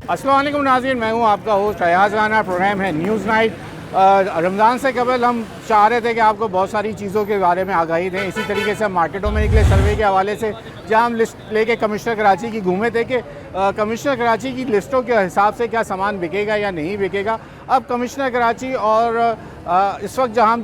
अस्सलाम वालेकुम नाज़रीन, मैं हूं आपका होस्ट अयाज राना। प्रोग्राम है न्यूज़ नाइट। रमज़ान से कबल हम चाह रहे थे कि आपको बहुत सारी चीज़ों के बारे में आगाही दें। इसी तरीके से हम मार्केटों में निकले सर्वे के हवाले से, जहां हम लिस्ट लेके कमिश्नर कराची की घूमे थे कि कमिश्नर कराची की लिस्टों के हिसाब से क्या सामान बिकेगा या नहीं बिकेगा। अब कमिश्नर कराची और इस वक्त जहाँ हम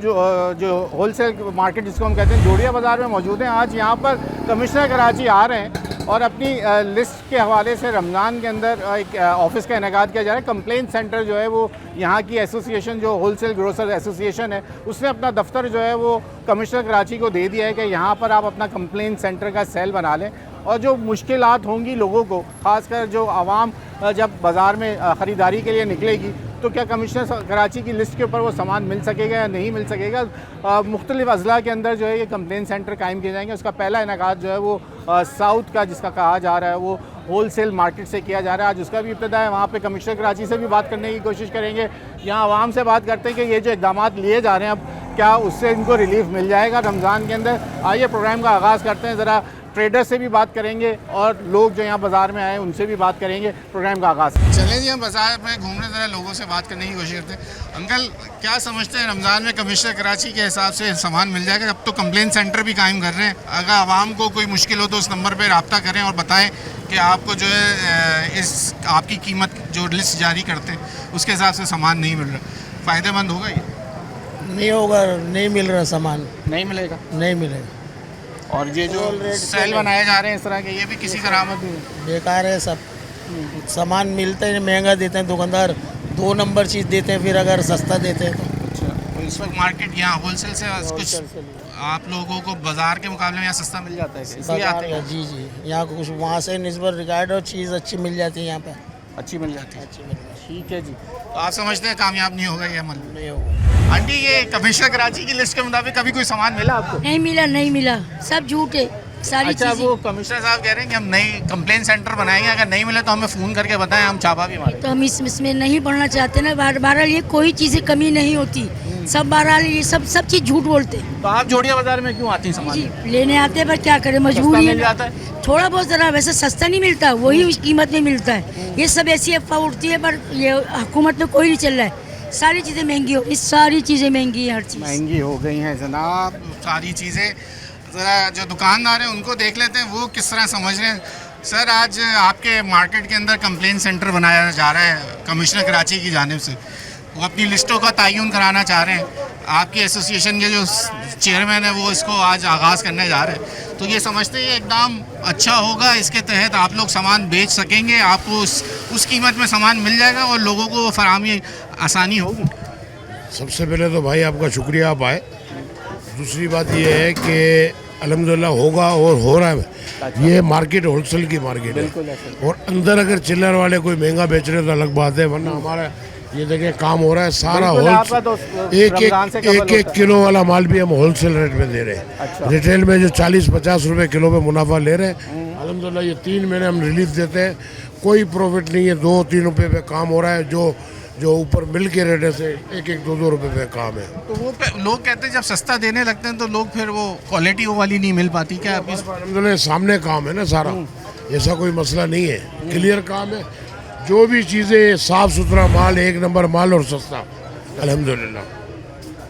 जो होलसेल मार्केट जिसको हम कहते हैं जोड़िया बाज़ार में मौजूद हैं। आज यहाँ पर कमिश्नर कराची आ रहे हैं और अपनी लिस्ट के हवाले से रमज़ान के अंदर एक ऑफिस का इनेकाद किया जा रहा है। कंप्लेंट सेंटर जो है वो यहाँ की एसोसिएशन जो होलसेल ग्रोसर एसोसिएशन है, उसने अपना दफ्तर जो है वो कमिश्नर कराची को दे दिया है कि यहाँ पर आप अपना कंप्लेंट सेंटर का सेल बना लें और जो मुश्किलात होंगी लोगों को, ख़ासकर जो आवाम जब बाज़ार में ख़रीदारी के लिए निकलेगी तो क्या कमिश्नर कराची की लिस्ट के ऊपर वो सामान मिल सकेगा या नहीं मिल सकेगा। मुख्तलिफ अज़ला के अंदर जो है ये कंप्लेंट सेंटर कायम किए जाएंगे। उसका पहला इनेकाद जो है वो साउथ का जिसका कहा जा रहा है वो होलसेल मार्केट से किया जा रहा है। आज उसका भी इब्तिदा है। वहाँ पे कमिश्नर कराची से भी बात करने की कोशिश करेंगे। यहाँ आवाम से बात करते हैं कि ये जो इक़दाम लिए जा रहे हैं अब क्या उससे इनको रिलीफ मिल जाएगा रमज़ान के अंदर। आइए प्रोग्राम का आगाज़ करते हैं। ज़रा ट्रेडर से भी बात करेंगे और लोग जो यहाँ बाज़ार में आए उनसे भी बात करेंगे। प्रोग्राम का आगाज़ चलें जी, हम बाज़ार में घूमने ज़रा लोगों से बात करने की कोशिश करते हैं। अंकल, क्या समझते हैं रमज़ान में कमिश्नर कराची के हिसाब से सामान मिल जाएगा? अब तो कंप्लेंट सेंटर भी कायम कर रहे हैं। अगर आवाम को कोई मुश्किल हो तो उस नंबर पर रब्ता करें और बताएँ कि आपको जो है इस आपकी कीमत जो लिस्ट जारी करते हैं उसके हिसाब से सामान नहीं मिल रहा। फ़ायदेमंद होगा ये? नहीं होगा, नहीं मिल रहा सामान, नहीं मिलेगा, नहीं मिलेगा। और ये जो सेल बनाए जा रहे हैं इस तरह के, ये भी किसी का आमद नहीं है, बेकार है सब। सामान मिलता है महंगा देते हैं दुकानदार, 2 नंबर चीज़ देते हैं फिर अगर सस्ता देते हैं तो। अच्छा, तो इस वक्त मार्केट यहाँ होलसेल से कुछ आप लोगों को बाज़ार के मुकाबले में यहाँ सस्ता मिल जाता है, इसलिए आते हैं। जी जी, यहाँ कुछ वहाँ से निस्बत रिगार्ड और चीज़ अच्छी मिल जाती है, यहाँ पे अच्छी मिल जाती है। अच्छी मिल जाती ठीक है जी। तो आप समझते हैं कामयाब नहीं होगा ये अमल? है, नहीं होगा। आंटी, ये कमिश्नर कराची की लिस्ट के मुताबिक कभी कोई सामान मिला आपको? नहीं मिला, नहीं मिला, सब झूठ है सारी अच्छा, चीजें। वो कमिश्नर साहब कह रहे हैं कि हम नई कंप्लेंट सेंटर बनाएंगे, अगर नहीं मिले तो हमें फ़ोन करके बताएं, हम छापा भी मारेंगे। तो हम इसमें नहीं पढ़ना चाहते ना। बहरहाल ये कोई चीज़ें कमी नहीं होती, सब बहरहाल ये सब चीज़ झूठ बोलते हैं। तो आप जोड़िया बाज़ार में क्यों आती हैं सामान? जी, लेने आते हैं पर क्या करें, मजबूरी मिल है। जाता है थोड़ा बहुत ज़रा, वैसे सस्ता नहीं मिलता, वही उस कीमत में मिलता है। ये सब ऐसी अफवाह उड़ती है पर ये हुकूमत में कोई नहीं चल रहा है। सारी चीज़ें महंगी हो, इस सारी चीज़ें महंगी है, हर चीज़ महंगी हो गई हैं जनाब सारी चीज़ें। ज़रा जो दुकानदार हैं उनको देख लेते हैं वो किस तरह समझ रहे हैं। सर, आज आपके मार्केट के अंदर कंप्लेंट सेंटर बनाया जा रहा है कमिश्नर कराची की जानिब से। वो अपनी लिस्टों का तयन कराना चाह रहे हैं। आपकी एसोसिएशन के जो चेयरमैन है वो इसको आज आगाज़ करने जा रहे हैं। तो ये समझते हैं एकदम अच्छा होगा, इसके तहत आप लोग सामान बेच सकेंगे, आपको उस कीमत में सामान मिल जाएगा और लोगों को फराहमी आसानी होगी। सबसे पहले तो भाई आपका शुक्रिया, आप आए। दूसरी बात ये है कि अल्हम्दुलिल्लाह होगा और हो रहा है। ये मार्केट होलसेल की मार्केट है और अंदर अगर चिल्लर वाले कोई महंगा बेच रहे तो अलग बात है, वरना हमारा ये देखिए काम हो रहा है सारा होलसेल। एक किलो वाला माल भी हम होलसेल रेट में दे रहे हैं। अच्छा। रिटेल में जो 40-50 रुपए किलो में मुनाफा ले रहे हैं, अल्हम्दुलिल्लाह ये 3 महीने हम रिलीफ देते हैं, कोई प्रॉफिट नहीं है। 2-3 रुपये पे काम हो रहा है। जो ऊपर मिल के रेट से 1-2 रुपये पे काम है। तो वो लोग कहते हैं जब सस्ता देने लगते हैं तो लोग फिर वो क्वालिटी वो वाली नहीं मिल पाती क्या? अल्हम्दुलिल्लाह सामने काम है ना सारा, ऐसा कोई मसला नहीं है, क्लियर काम है। जो भी चीज़ें साफ़ सुथरा माल, 1 नंबर माल और सस्ता, अल्हम्दुलिल्लाह।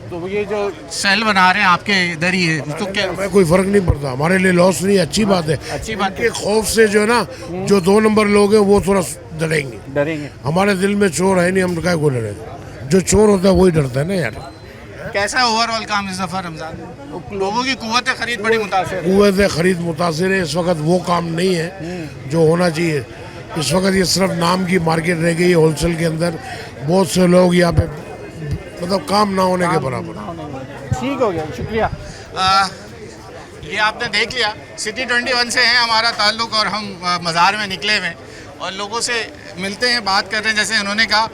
तो ये जो सेल बना रहे हैं आपके इधर ही है तो क्या हमें कोई फ़र्क नहीं पड़ता, हमारे लिए लॉस नहीं, अच्छी बात है। अच्छी बात के खौफ से जो है ना, जो 2 नंबर लोग हैं वो थोड़ा डरेंगे। हमारे दिल में चोर है नहीं, हम क्या को डरेंगे? जो चोर होता है वही डरता है ना यार। कैसा ओवरऑल काम इस दफ़ा रमज़ान? लोगों की कुव्वत खरीद बड़ी मुतासिर है। कुव्वत खरीद मुतासिर है। इस वक्त वो काम नहीं है जो होना चाहिए। इस वक्त ये सिर्फ नाम की मार्केट रह गई है होलसेल के अंदर। बहुत से लोग यहाँ पे मतलब काम ना होने के बराबर। ठीक हो गया, शुक्रिया। ये आपने देख लिया, सिटी 21 से है हमारा ताल्लुक़ और हम मज़ार में निकले हुए हैं और लोगों से मिलते हैं, बात कर रहे हैं। जैसे उन्होंने कहा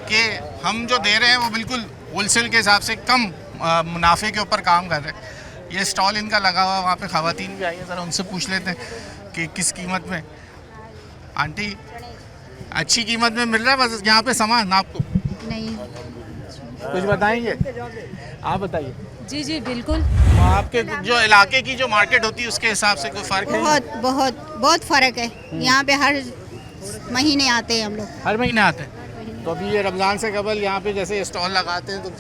कि हम जो दे रहे हैं वो बिल्कुल होलसेल के हिसाब से कम मुनाफे के ऊपर काम कर रहे हैं। ये स्टॉल इनका लगा हुआ, वहाँ पे ख़वातीन भी आई हैं, ज़रा उनसे पूछ लेते हैं कि किस कीमत में। आंटी, अच्छी कीमत में मिल रहा है बस यहाँ पे सामान आपको? नहीं। कुछ बताएंगे? आप बताइए। जी जी बिल्कुल। आपके जो इलाके की जो मार्केट होती है उसके हिसाब से कोई फ़र्क है? बहुत फ़र्क है। यहाँ पे हर महीने आते हैं हम लोग। हर महीने आते हैं। तो अभी ये रमज़ान से कबल यहाँ पे जैसे स्टॉल लगाते हैं तो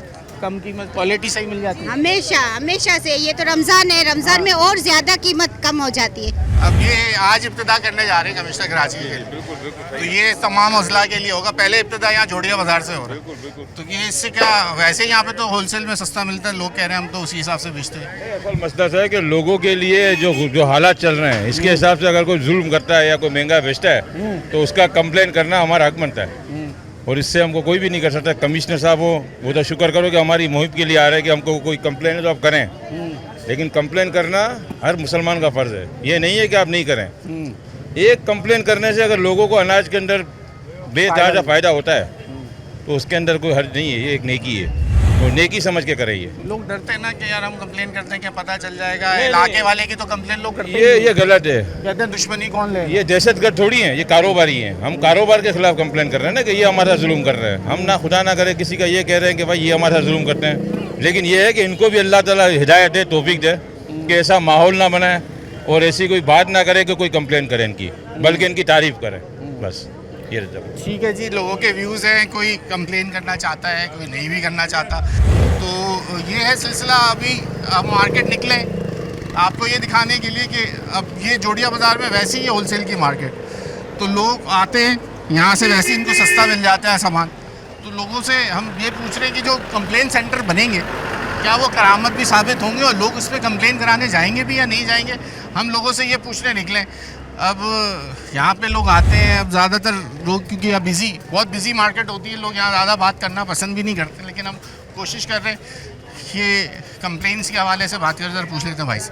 कम कीमत क्वालिटी सही मिल जाती है। हमेशा हमेशा से, ये तो रमज़ान है, रमज़ान में और ज़्यादा कीमत कम हो जाती है। अब ये आज इब्तिदा करने जा रहे हैं कमिश्नर कराची के लिए, तो ये तमाम अजला के लिए होगा। पहले इब्तिदा यहाँ जोड़िया बाजार से हो रहा है, तो ये इससे क्या, वैसे यहाँ पे तो होलसेल में सस्ता मिलता है, लोग कह रहे हैं हम तो उसी हिसाब से बेचते हैं। असल मसला है कि लोगों के लिए जो हालात चल रहे हैं इसके हिसाब से अगर कोई जुल्म करता है या कोई महंगा बेचता है तो उसका कंप्लेन करना हमारा हक बनता है, और इससे हमको कोई भी नहीं कर सकता। कमिश्नर साहब हो वो तो शुक्र करो कि हमारी मुहिम के लिए आ रहे हैं कि हमको कोई कंप्लेन है तो आप करें, लेकिन कंप्लेन करना हर मुसलमान का फ़र्ज़ है। ये नहीं है कि आप नहीं करें। एक कंप्लेन करने से अगर लोगों को अनाज के अंदर बेतहाशा फ़ायदा होता है तो उसके अंदर कोई हर्ज नहीं है, ये एक नेकी है, और नेकी समझ के करें। ये लोग डरते हैं ना कि यार हम कंप्लेन करते हैं क्या पता चल जाएगा, इलाके वाले की तो कंप्लेन लोग करते हैं। ये गलत है। कहते हैं दुश्मनी कौन ले। ये दहशतगर्द थोड़ी है, ये कारोबारी हैं। हम कारोबार के खिलाफ कंप्लेन कर रहे हैं ना कि ये हमारे साथ जुल्म कर रहे हैं। हम ना खुदा ना करे किसी का ये कह रहे हैं कि भाई ये हमारे साथ जुल्म करते हैं, लेकिन ये है कि इनको भी अल्लाह ताला हिदायत दे, तौफीक दे कि ऐसा माहौल ना बनाए और ऐसी कोई बात ना करे कि कोई कंप्लेन करे इनकी, बल्कि इनकी तारीफ करे। बस ये ठीक है जी, लोगों के व्यूज़ हैं, कोई कंप्लेन करना चाहता है, कोई नहीं भी करना चाहता। तो ये है सिलसिला। अभी आप मार्केट निकले आपको ये दिखाने के लिए कि अब ये जोड़िया बाज़ार में वैसे ही है होलसेल की मार्केट, तो लोग आते हैं यहाँ से, वैसे इनको सस्ता मिल जाता है सामान। तो लोगों से हम ये पूछ रहे हैं कि जो कंप्लेन सेंटर बनेंगे क्या वो करामत भी साबित होंगे और लोग उस पर कंप्लेन कराने जाएंगे भी या नहीं जाएंगे। हम लोगों से ये पूछने निकले। अब यहाँ पे लोग आते हैं, अब ज़्यादातर लोग क्योंकि अब बहुत बिजी मार्केट होती है, लोग यहाँ ज़्यादा बात करना पसंद भी नहीं करते, लेकिन हम कोशिश कर रहे हैं ये कंप्लेंट्स के हवाले से बात कर सर पूछ लेते हैं भाई से।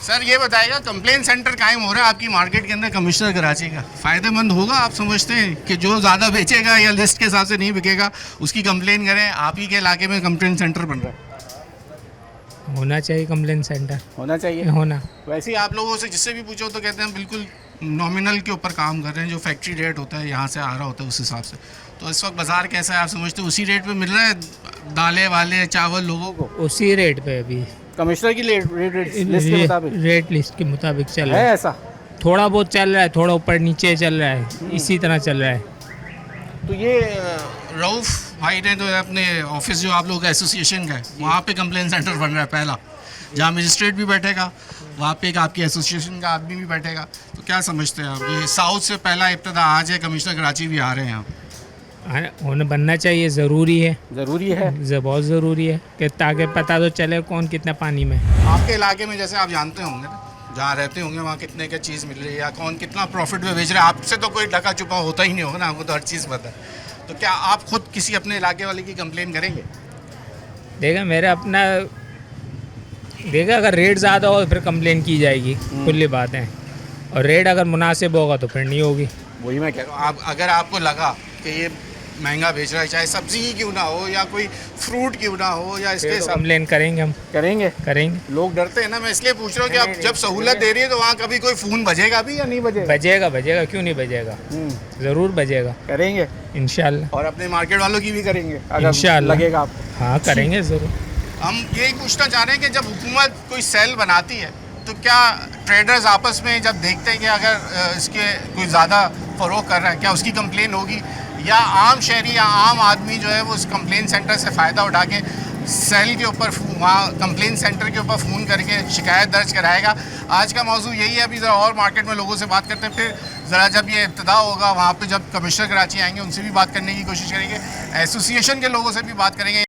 सर ये बताएगा कंप्लेन सेंटर कायम हो रहा है आपकी मार्केट के अंदर कमिश्नर कराची का, फ़ायदेमंद होगा आप समझते हैं कि जो ज़्यादा बेचेगा या लिस्ट के हिसाब से नहीं बिकेगा उसकी कंप्लेन करें, आप ही के इलाके में कंप्लेन सेंटर बन रहा है? होना चाहिए कंप्लेन सेंटर, होना चाहिए। होना। वैसे ही आप लोगों से जिससे भी पूछो तो कहते हैं बिल्कुल नॉमिनल के ऊपर काम कर रहे हैं, जो फैक्ट्री रेट होता है यहाँ से आ रहा होता है उस हिसाब से। तो इस वक्त बाज़ार कैसा है आप समझते हो, उसी रेट पे मिल रहा है दालें वाले चावल लोगों को? उसी रेट पे अभी कमिश्नर की रेट लिस्ट के मुताबिक चल है रहा है। ऐसा थोड़ा बहुत चल रहा है, थोड़ा ऊपर नीचे चल रहा है, इसी तरह चल रहा है। तो ये रऊफ़ भाई ने तो अपने ऑफिस जो आप लोगों का एसोसिएशन का है वहाँ पे कंप्लेन सेंटर बन रहा है पहला, जहाँ मजिस्ट्रेट भी बैठेगा, वहाँ पे एक आपकी एसोसिएशन का आदमी भी बैठेगा। तो क्या समझते हैं आप, ये साउथ से पहला इब्तिदा आज है, कमिश्नर कराची भी आ रहे हैं यहाँ? होना बनना चाहिए, ज़रूरी है, ज़रूरी है, बहुत ज़रूरी है कि ताकि पता तो चले कौन कितना पानी में। आपके इलाके में जैसे आप जानते होंगे ना, जहाँ रहते होंगे वहाँ कितने का चीज़ मिल रही है या कौन कितना प्रॉफिट में बेच रहा है, आपसे तो कोई ढका छुपा होता ही नहीं होगा ना, आपको तो हर चीज़ पता है। तो क्या आप खुद किसी अपने इलाके वाले की कंप्लेन करेंगे? देखा मेरा अपना देखा, अगर रेट ज़्यादा हो तो फिर कंप्लेन की जाएगी, खुली बात है, और रेट अगर मुनासिब होगा तो फिर नहीं होगी। वही मैं कह रहा हूँ, आप अगर आपको लगा कि ये महंगा बेच रहा है, चाहे सब्जी ही क्यों ना हो या कोई फ्रूट क्यों ना हो, या इसके कंप्लेन करेंगे, हम करेंगे। लोग डरते हैं ना, मैं इसलिए पूछ रहा हूँ कि आप जब सहूलत दे रही है तो वहाँ कभी कोई फ़ोन बजेगा भी या नहीं बजेगा? बजेगा, क्यों नहीं बजेगा, ज़रूर बजेगा, करेंगे इंशाल्लाह। और अपने मार्केट वालों की भी करेंगे इंशाल्लाह, लगेगा आपको? हाँ करेंगे ज़रूर। हम यही पूछना चाह रहे हैं कि जब हुकूमत कोई सेल बनाती है तो क्या ट्रेडर्स आपस में जब देखते हैं कि अगर इसके कोई ज़्यादा फ़रोग कर रहा है, क्या उसकी कंप्लेन होगी, या आम शहरी या आम आदमी जो है वो उस कंप्लेन सेंटर से फ़ायदा उठा के सेल के ऊपर वहाँ कंप्लेन सेंटर के ऊपर फ़ोन करके शिकायत दर्ज कराएगा? आज का मौजू यही है। अभी ज़रा और मार्केट में लोगों से बात करते हैं, फिर ज़रा जब ये इब्तिदा होगा वहाँ पे जब कमिश्नर कराची आएंगे उनसे भी बात करने की कोशिश करेंगे, एसोसिएशन के लोगों से भी बात करेंगे।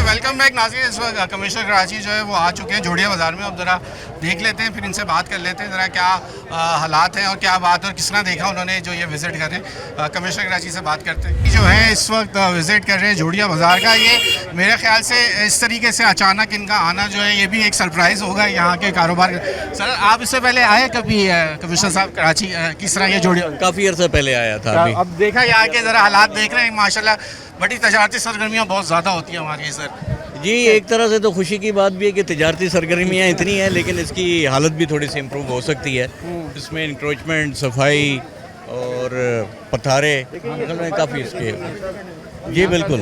वेलकम बैक नाज़रीन, इस वक्त कमिश्नर कराची जो है वो आ चुके हैं जोड़िया बाज़ार में। अब ज़रा देख लेते हैं, फिर इनसे बात कर लेते हैं ज़रा क्या हालात हैं और क्या बात और किस तरह देखा उन्होंने जो ये विज़िट कर रहे हैं। कमिश्नर कराची से बात करते हैं जो है इस वक्त विज़िट कर रहे हैं जोड़िया बाज़ार का। ये मेरे ख्याल से इस तरीके से अचानक इनका आना जो है ये भी एक सरप्राइज़ होगा यहाँ के कारोबार। सर आप इससे पहले आए कभी कमिश्नर साहब कराची, किस तरह ये जोड़िया? काफ़ी अर्सा पहले आया था। अब देखा यहाँ के ज़रा हालात देख रहे हैं, माशाल्लाह बड़ी तजारती सरगर्मियाँ बहुत ज़्यादा होती हैं हमारी सर। जी, एक तरह से तो खुशी की बात भी है कि तजारती सरगर्मियाँ इतनी हैं, लेकिन इसकी हालत भी थोड़ी सी इम्प्रूव हो सकती है। इसमें इंक्रोचमेंट, सफाई और पथारे में काफ़ी इसके। जी बिल्कुल,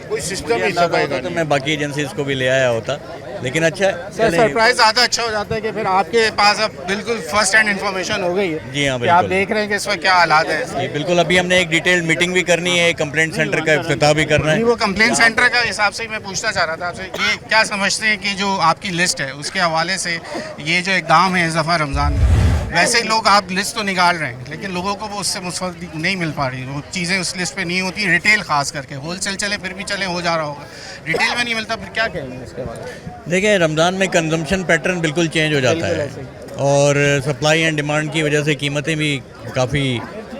कोई सिस्टम ही अंदाजा सफाई होता का तो मैं बाकी एजेंसीज को भी ले आया होता, लेकिन अच्छा है। सर सरप्राइज ज़्यादा अच्छा हो जाता है कि फिर आपके पास अब बिल्कुल फर्स्ट हैंड इन्फॉर्मेशन हो गई है जी हाँ, कि आप बिल्कुल। देख रहे हैं कि इस वक्त क्या हालात है। जी बिल्कुल, अभी हमने एक डिटेल्ड मीटिंग भी करनी है, कंप्लेंट सेंटर का इफ्तिताह भी करना नहीं, है। वो कंप्लेंट सेंटर का हिसाब से ही मैं पूछना चाह रहा था आपसे, ये क्या समझते हैं कि जो आपकी लिस्ट है उसके हवाले से ये जो इकदाम है इस दफ़ा रमज़ान में, वैसे ही लोग आप लिस्ट तो निकाल रहे हैं लेकिन लोगों को वो उससे मुस्तफ़ीद नहीं मिल पा रही, वो चीज़ें उस लिस्ट पे नहीं होती, रिटेल खास करके, होलसेल चले फिर भी चले हो जा रहा होगा, रिटेल में नहीं मिलता, फिर क्या कहेंगे इसके बारे में? देखिए, रमज़ान में कंजम्पशन पैटर्न बिल्कुल चेंज हो जाता है और सप्लाई एंड डिमांड की वजह से कीमतें भी काफ़ी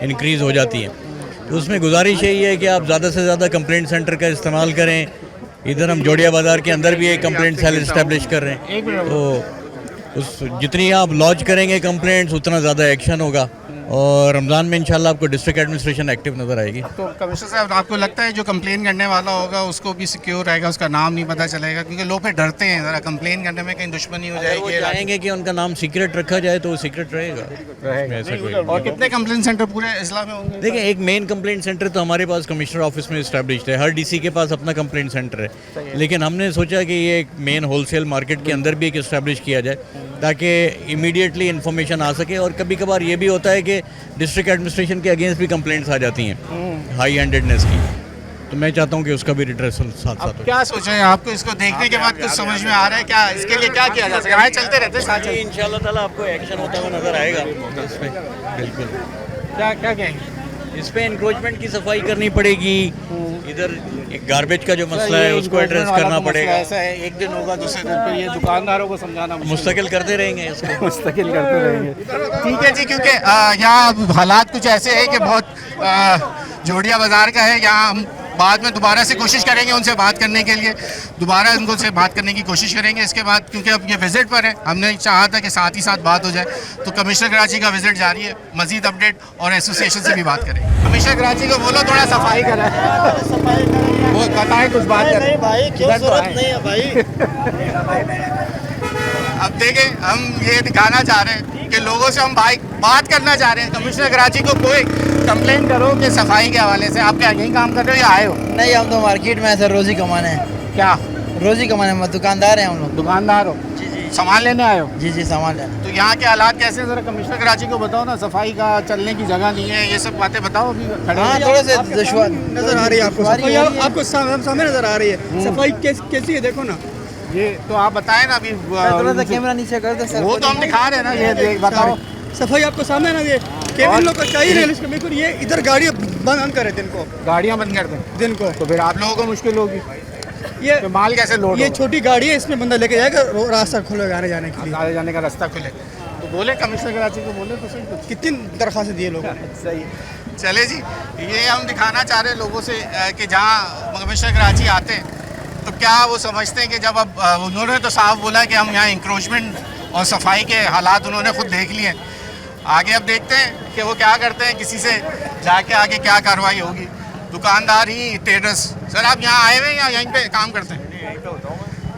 इंक्रीज़ हो जाती हैं। तो उसमें गुजारिश यही है कि आप ज़्यादा से ज़्यादा कंप्लेंट सेंटर का इस्तेमाल करें। इधर हम जोड़िया बाज़ार के अंदर भी एक कंप्लेंट सेल इस्टेब्लिश कर रहे हैं, तो उस जितनी आप लॉन्च करेंगे कंप्लेंट्स उतना ज़्यादा एक्शन होगा और रमज़ान में इंशाल्लाह आपको डिस्ट्रिक्ट एडमिनिस्ट्रेशन एक्टिव नज़र आएगी। तो कमिश्नर साहब, आपको लगता है जो कंप्लेन करने वाला होगा उसको भी सिक्योर रहेगा, उसका नाम नहीं पता चलेगा, क्योंकि लोग फिर डरते हैं ज़रा कंप्लेन करने में, कहीं दुश्मनी हो अगर वो जाएगी। चाहेंगे कि उनका नाम सीक्रेट रखा जाए तो वो सीक्रेट रहेगा, इसमें ऐसा कोई और कितने कंप्लेन सेंटर पूरे इस्लाम में होंगे? देखिए, एक मेन कंप्लेंट सेंटर तो हमारे पास कमिश्नर ऑफिस में इस्टेब्लिश्ड है, हर डीसी के पास अपना कंप्लेंट सेंटर है, लेकिन हमने सोचा कि ये एक मेन होलसेल मार्केट के अंदर भी एक इस्टेब्लिश किया जाए ताकि इमीडिएटली इन्फॉर्मेशन आ सके। और कभी कभार ये भी होता है कि डिस्ट्रिक्ट एडमिनिस्ट्रेशन के अगेंस्ट भी कंप्लेंट्स आ जाती हैं हाई हैंडेडनेस की, तो मैं चाहता हूँ कि उसका भी रिड्रेसल साथ साथ हो। क्या सोचा है आपको, इसको देखने के बाद कुछ समझ में आ रहा है क्या, इसके लिए क्या किया जा सकता है? चलते रहते हैं साथ जी, इंशाल्लाह ताला आपको एक्शन होता हुआ नजर आएगा इस पे। बिल्कुल, क्या क्या कहेंगे? इस पे इंक्रोचमेंट की सफाई करनी पड़ेगी, इधर गार्बेज का जो मसला है उसको एड्रेस करना पड़ेगा। ऐसा है, एक दिन होगा दूसरे दिन फिर ये दुकानदारों को समझाना मुस्तकिल करते रहेंगे इसको। मुस्तकिल करते रहेंगे। ठीक है जी, क्योंकि यहाँ हालात कुछ ऐसे हैं कि बहुत जोड़िया बाज़ार का है, यहाँ हम बाद में दोबारा से कोशिश करेंगे उनसे बात करने के लिए, दोबारा उनको से बात करने की कोशिश करेंगे इसके बाद, क्योंकि अब ये विज़िट पर है, हमने चाहा था कि साथ ही साथ बात हो जाए। तो कमिश्नर कराची का विज़िट जारी है, मज़ीद अपडेट और एसोसिएशन से भी बात करेंगे। कमिश्नर कराची को बोलो थोड़ा सफाई करें, वो बताएं कुछ बात करें भाई, क्यों जरूरत नहीं है भाई। अब देखें, हम ये दिखाना चाह रहे हैं कि लोगों से हम बात करना चाह रहे हैं। कमिश्नर कराची को कोई कंप्लेन करो कि सफाई के हवाले से, आप क्या यही काम कर रहे हो या आए हो? नहीं, हम तो मार्केट में ऐसे रोजी कमाने हैं। क्या रोजी कमाने में दुकानदार हैं हम लोग। दुकानदार हो? जी जी सामान लेने आए हो? जी जी, सामान लेना। तो यहाँ के हालात कैसे हैं, ज़रा कमिश्नर कराची को बताओ ना, सफाई का चलने की जगह नहीं है, ये सब बातें बताओ। अभी खड़े हाँ, हैं। थोड़े से दुश्वार नजर आ रही है आपको सफाई, आपको सामने नजर आ रही है सफाई कैसी है, देखो ना। ये तो आप बताएं ना अभी, थोड़ा सा कैमरा नीचे कर दे सर। वो तो हम दिखा रहे हैं ना, ये देख बताओ। सफाई आपको सामने ना, ये केबिन लोग को चाहिए नहीं, इसको बिल्कुल ये इधर गाड़ियाँ बंद करें दिन को, गाड़ियाँ बंद कर दें दिन को। तो फिर आप लोगों को मुश्किल होगी, ये तो माल कैसे लोड ये होगा? छोटी गाड़ी है, इसमें बंदा लेके जाएगा, रास्ता खुलेगा आने जाने के लिए। आने जाने का रास्ता खुले तो बोले कमिश्नर कराची को, बोले तो सही कुछ। कितनी दरख्वास्त दिए लोग। सही, चले जी, ये हम दिखाना चाह रहे हैं लोगों से कि जहाँ कमिश्नर कराची आते हैं तो क्या वो समझते हैं कि जब अब उन्होंने तो साफ बोला कि हम यहाँ इंक्रोचमेंट और सफाई के हालात उन्होंने खुद देख लिए हैं, आगे अब देखते हैं कि वो क्या करते हैं, किसी से जाके आगे क्या कार्रवाई होगी। दुकानदार ही ट्रेडर्स, सर आप यहाँ आए हुए हैं या यहीं पे काम करते हैं?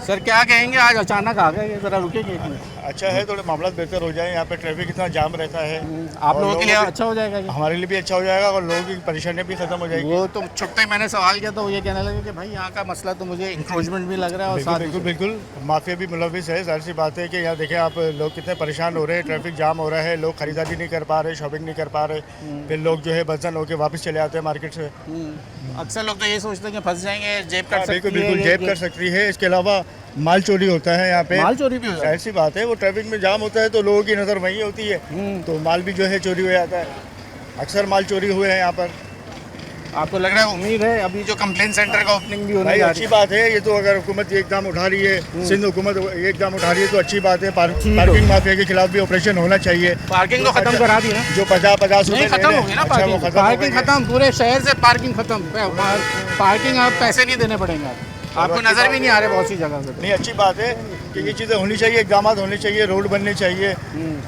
सर क्या कहेंगे, आज अचानक आ गए, ज़रा रुकेंगे एक मिनट। अच्छा है, थोड़े मामला बेहतर हो जाए, यहाँ पे ट्रैफिक इतना जाम रहता है, आप लोगों के लिए अच्छा हो जाएगा ये? हमारे लिए भी अच्छा हो जाएगा और लोगों की परेशानियाँ भी खत्म हो जाएगी। वो तो छुट्टे ही मैंने सवाल किया तो वो ये कहने लगे कि भाई यहाँ का मसला तो मुझे इंक्रोचमेंट भी लग रहा है और साथ बिल्कुल बिल्कुल माफिया भी मुलविस है। जाहिर सी बात है कि यहाँ देखें आप, लोग कितने परेशान हो रहे हैं, ट्रैफिक जाम हो रहा है, लोग खरीदारी नहीं कर पा रहे, शॉपिंग नहीं कर पा रहे, फिर लोग जो है बदजन होकर वापस चले आते हैं मार्केट से। अक्सर लोग तो ये सोचते हैं कि फंस जाएंगे, जेब कट सकती बिल्कुल है, बिल्कुल जेब कर सकती है। इसके अलावा माल चोरी होता है यहाँ पे, माल चोरी भी होता है। जाहिर सी बात है, वो ट्रैफिक में जाम होता है तो लोगों की नज़र वहीं होती है, तो माल भी जो है चोरी हो जाता है। अक्सर माल चोरी हुए हैं यहाँ पर। आपको लग रहा है, उम्मीद है अभी जो कंप्लेन सेंटर का ओपनिंग भी होने भाई जा रही अच्छी है? बात है, ये तो अगर हुकूमत ये इकदाम उठा रही है, सिंध हुकूमत ये इकदाम उठा रही है तो अच्छी बात है। पार्किंग माफिया के खिलाफ भी ऑपरेशन होना चाहिए। पार्किंग तो खत्म करा दी ना, जो 50-50 नहीं रुपए खत्म हो गई ना पार्किंग खत्म, पूरे शहर से पार्किंग खत्म, पार्किंग आप पैसे नहीं देने पड़ेंगे आपको नज़र भी नहीं आ रहे बहुत सी जगह से। नहीं, अच्छी बात है कि ये चीज़ें होनी चाहिए, इकदाम होने चाहिए, रोड बनने चाहिए,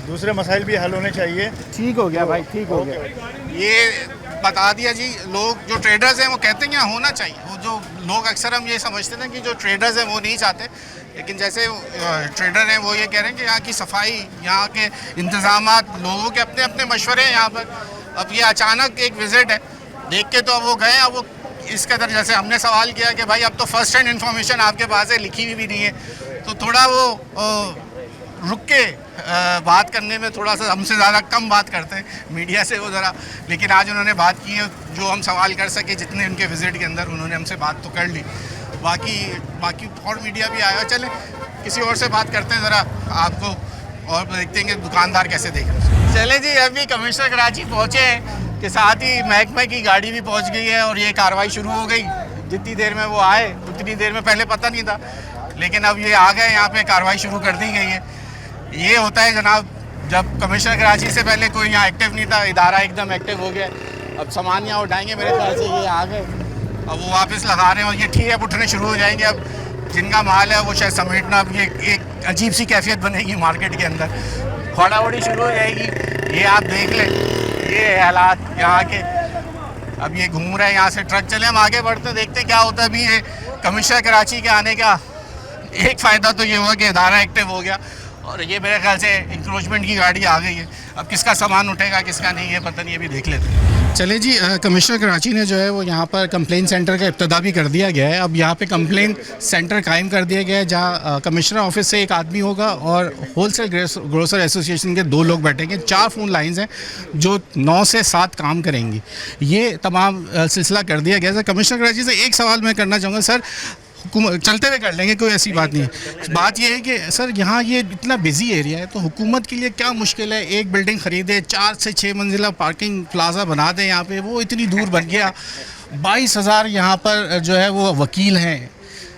दूसरे मसाइल भी हल होने चाहिए। ठीक हो गया भाई, ठीक हो गया। ये बता दिया जी, लोग जो ट्रेडर्स हैं वो कहते हैं यहाँ होना चाहिए, वो जो लोग अक्सर हम ये समझते हैं कि जो ट्रेडर्स हैं वो नहीं चाहते, लेकिन जैसे ट्रेडर हैं वो ये कह रहे हैं कि यहाँ की सफाई, यहाँ के इंतज़ामात, लोगों के अपने अपने मशवरे हैं यहाँ पर। अब ये अचानक एक विजिट है, देख के तो अब वो गए, अब वो इस कदर जैसे हमने सवाल किया कि भाई अब तो फर्स्ट हैंड इन्फॉर्मेशन आपके पास है, लिखी हुई भी नहीं है, तो थोड़ा वो रुक के बात करने में थोड़ा सा हमसे ज़्यादा कम बात करते हैं मीडिया से वो ज़रा, लेकिन आज उन्होंने बात की है, जो हम सवाल कर सके जितने उनके विज़िट के अंदर उन्होंने हमसे बात तो कर ली। बाकी और मीडिया भी आया, चले किसी और से बात करते हैं ज़रा आपको, और देखते हैं कि दुकानदार कैसे देख रहे हैं। चले जी, अभी कमिश्नर कराची पहुँचे हैं के साथ ही महकमे की गाड़ी भी पहुँच गई है और ये कार्रवाई शुरू हो गई। जितनी देर में वो आए उतनी देर में, पहले पता नहीं था, लेकिन अब ये आ गए, यहाँ पे कार्रवाई शुरू कर दी गई है। ये होता है जनाब, जब कमिश्नर कराची से पहले कोई यहाँ एक्टिव नहीं था, इदारा एकदम एक्टिव हो गया। अब सामान यहाँ उठाएंगे, मेरे ख्याल से ये आ गए, अब वो वापस लगा रहे हैं और ये ठीक है उठने शुरू हो जाएंगे। अब जिनका माल है वो शायद समेटना, अब ये एक अजीब सी कैफियत बनेगी मार्केट के अंदर, खौड़ा-वड़ी शुरू हो जाएगी। ये आप देख लें, ये हालात यहाँ के। अब ये घूम रहे हैं यहाँ से ट्रक, चले हम आगे बढ़ते देखते क्या होता है। अभी ये कमिश्नर कराची के आने का एक फ़ायदा तो ये हुआ कि इदारा एक्टिव हो गया, और ये मेरे ख्याल से इंक्रोचमेंट की गाड़ी आ गई है। अब किसका सामान उठेगा किसका नहीं है पता नहीं, अभी देख लेते हैं। चले जी, कमिश्नर कराची ने जो है वो यहाँ पर कंप्लेन सेंटर का इब्तिदा भी कर दिया गया है। अब यहाँ पे कंप्लेन सेंटर कायम कर दिया गया है, जहाँ कमिश्नर ऑफिस से एक आदमी होगा और होलसेल ग्रोसर एसोसिएशन के 2 लोग बैठेंगे। 4 फ़ोन लाइंस हैं जो 9 से 7 काम करेंगी। ये तमाम सिलसिला कर दिया गया है। सर, कमिश्नर कराची से एक सवाल मैं करना चाहूँगा। सर, चलते हुए कर लेंगे, कोई ऐसी बात नहीं है। बात यह है कि सर यहाँ ये इतना बिजी एरिया है, तो हुकूमत के लिए क्या मुश्किल है, एक बिल्डिंग ख़रीदे, 4 से 6 मंजिला पार्किंग प्लाजा बना दें यहाँ पे, वो इतनी दूर बन गया। 22,000 यहाँ पर जो है वो वकील हैं,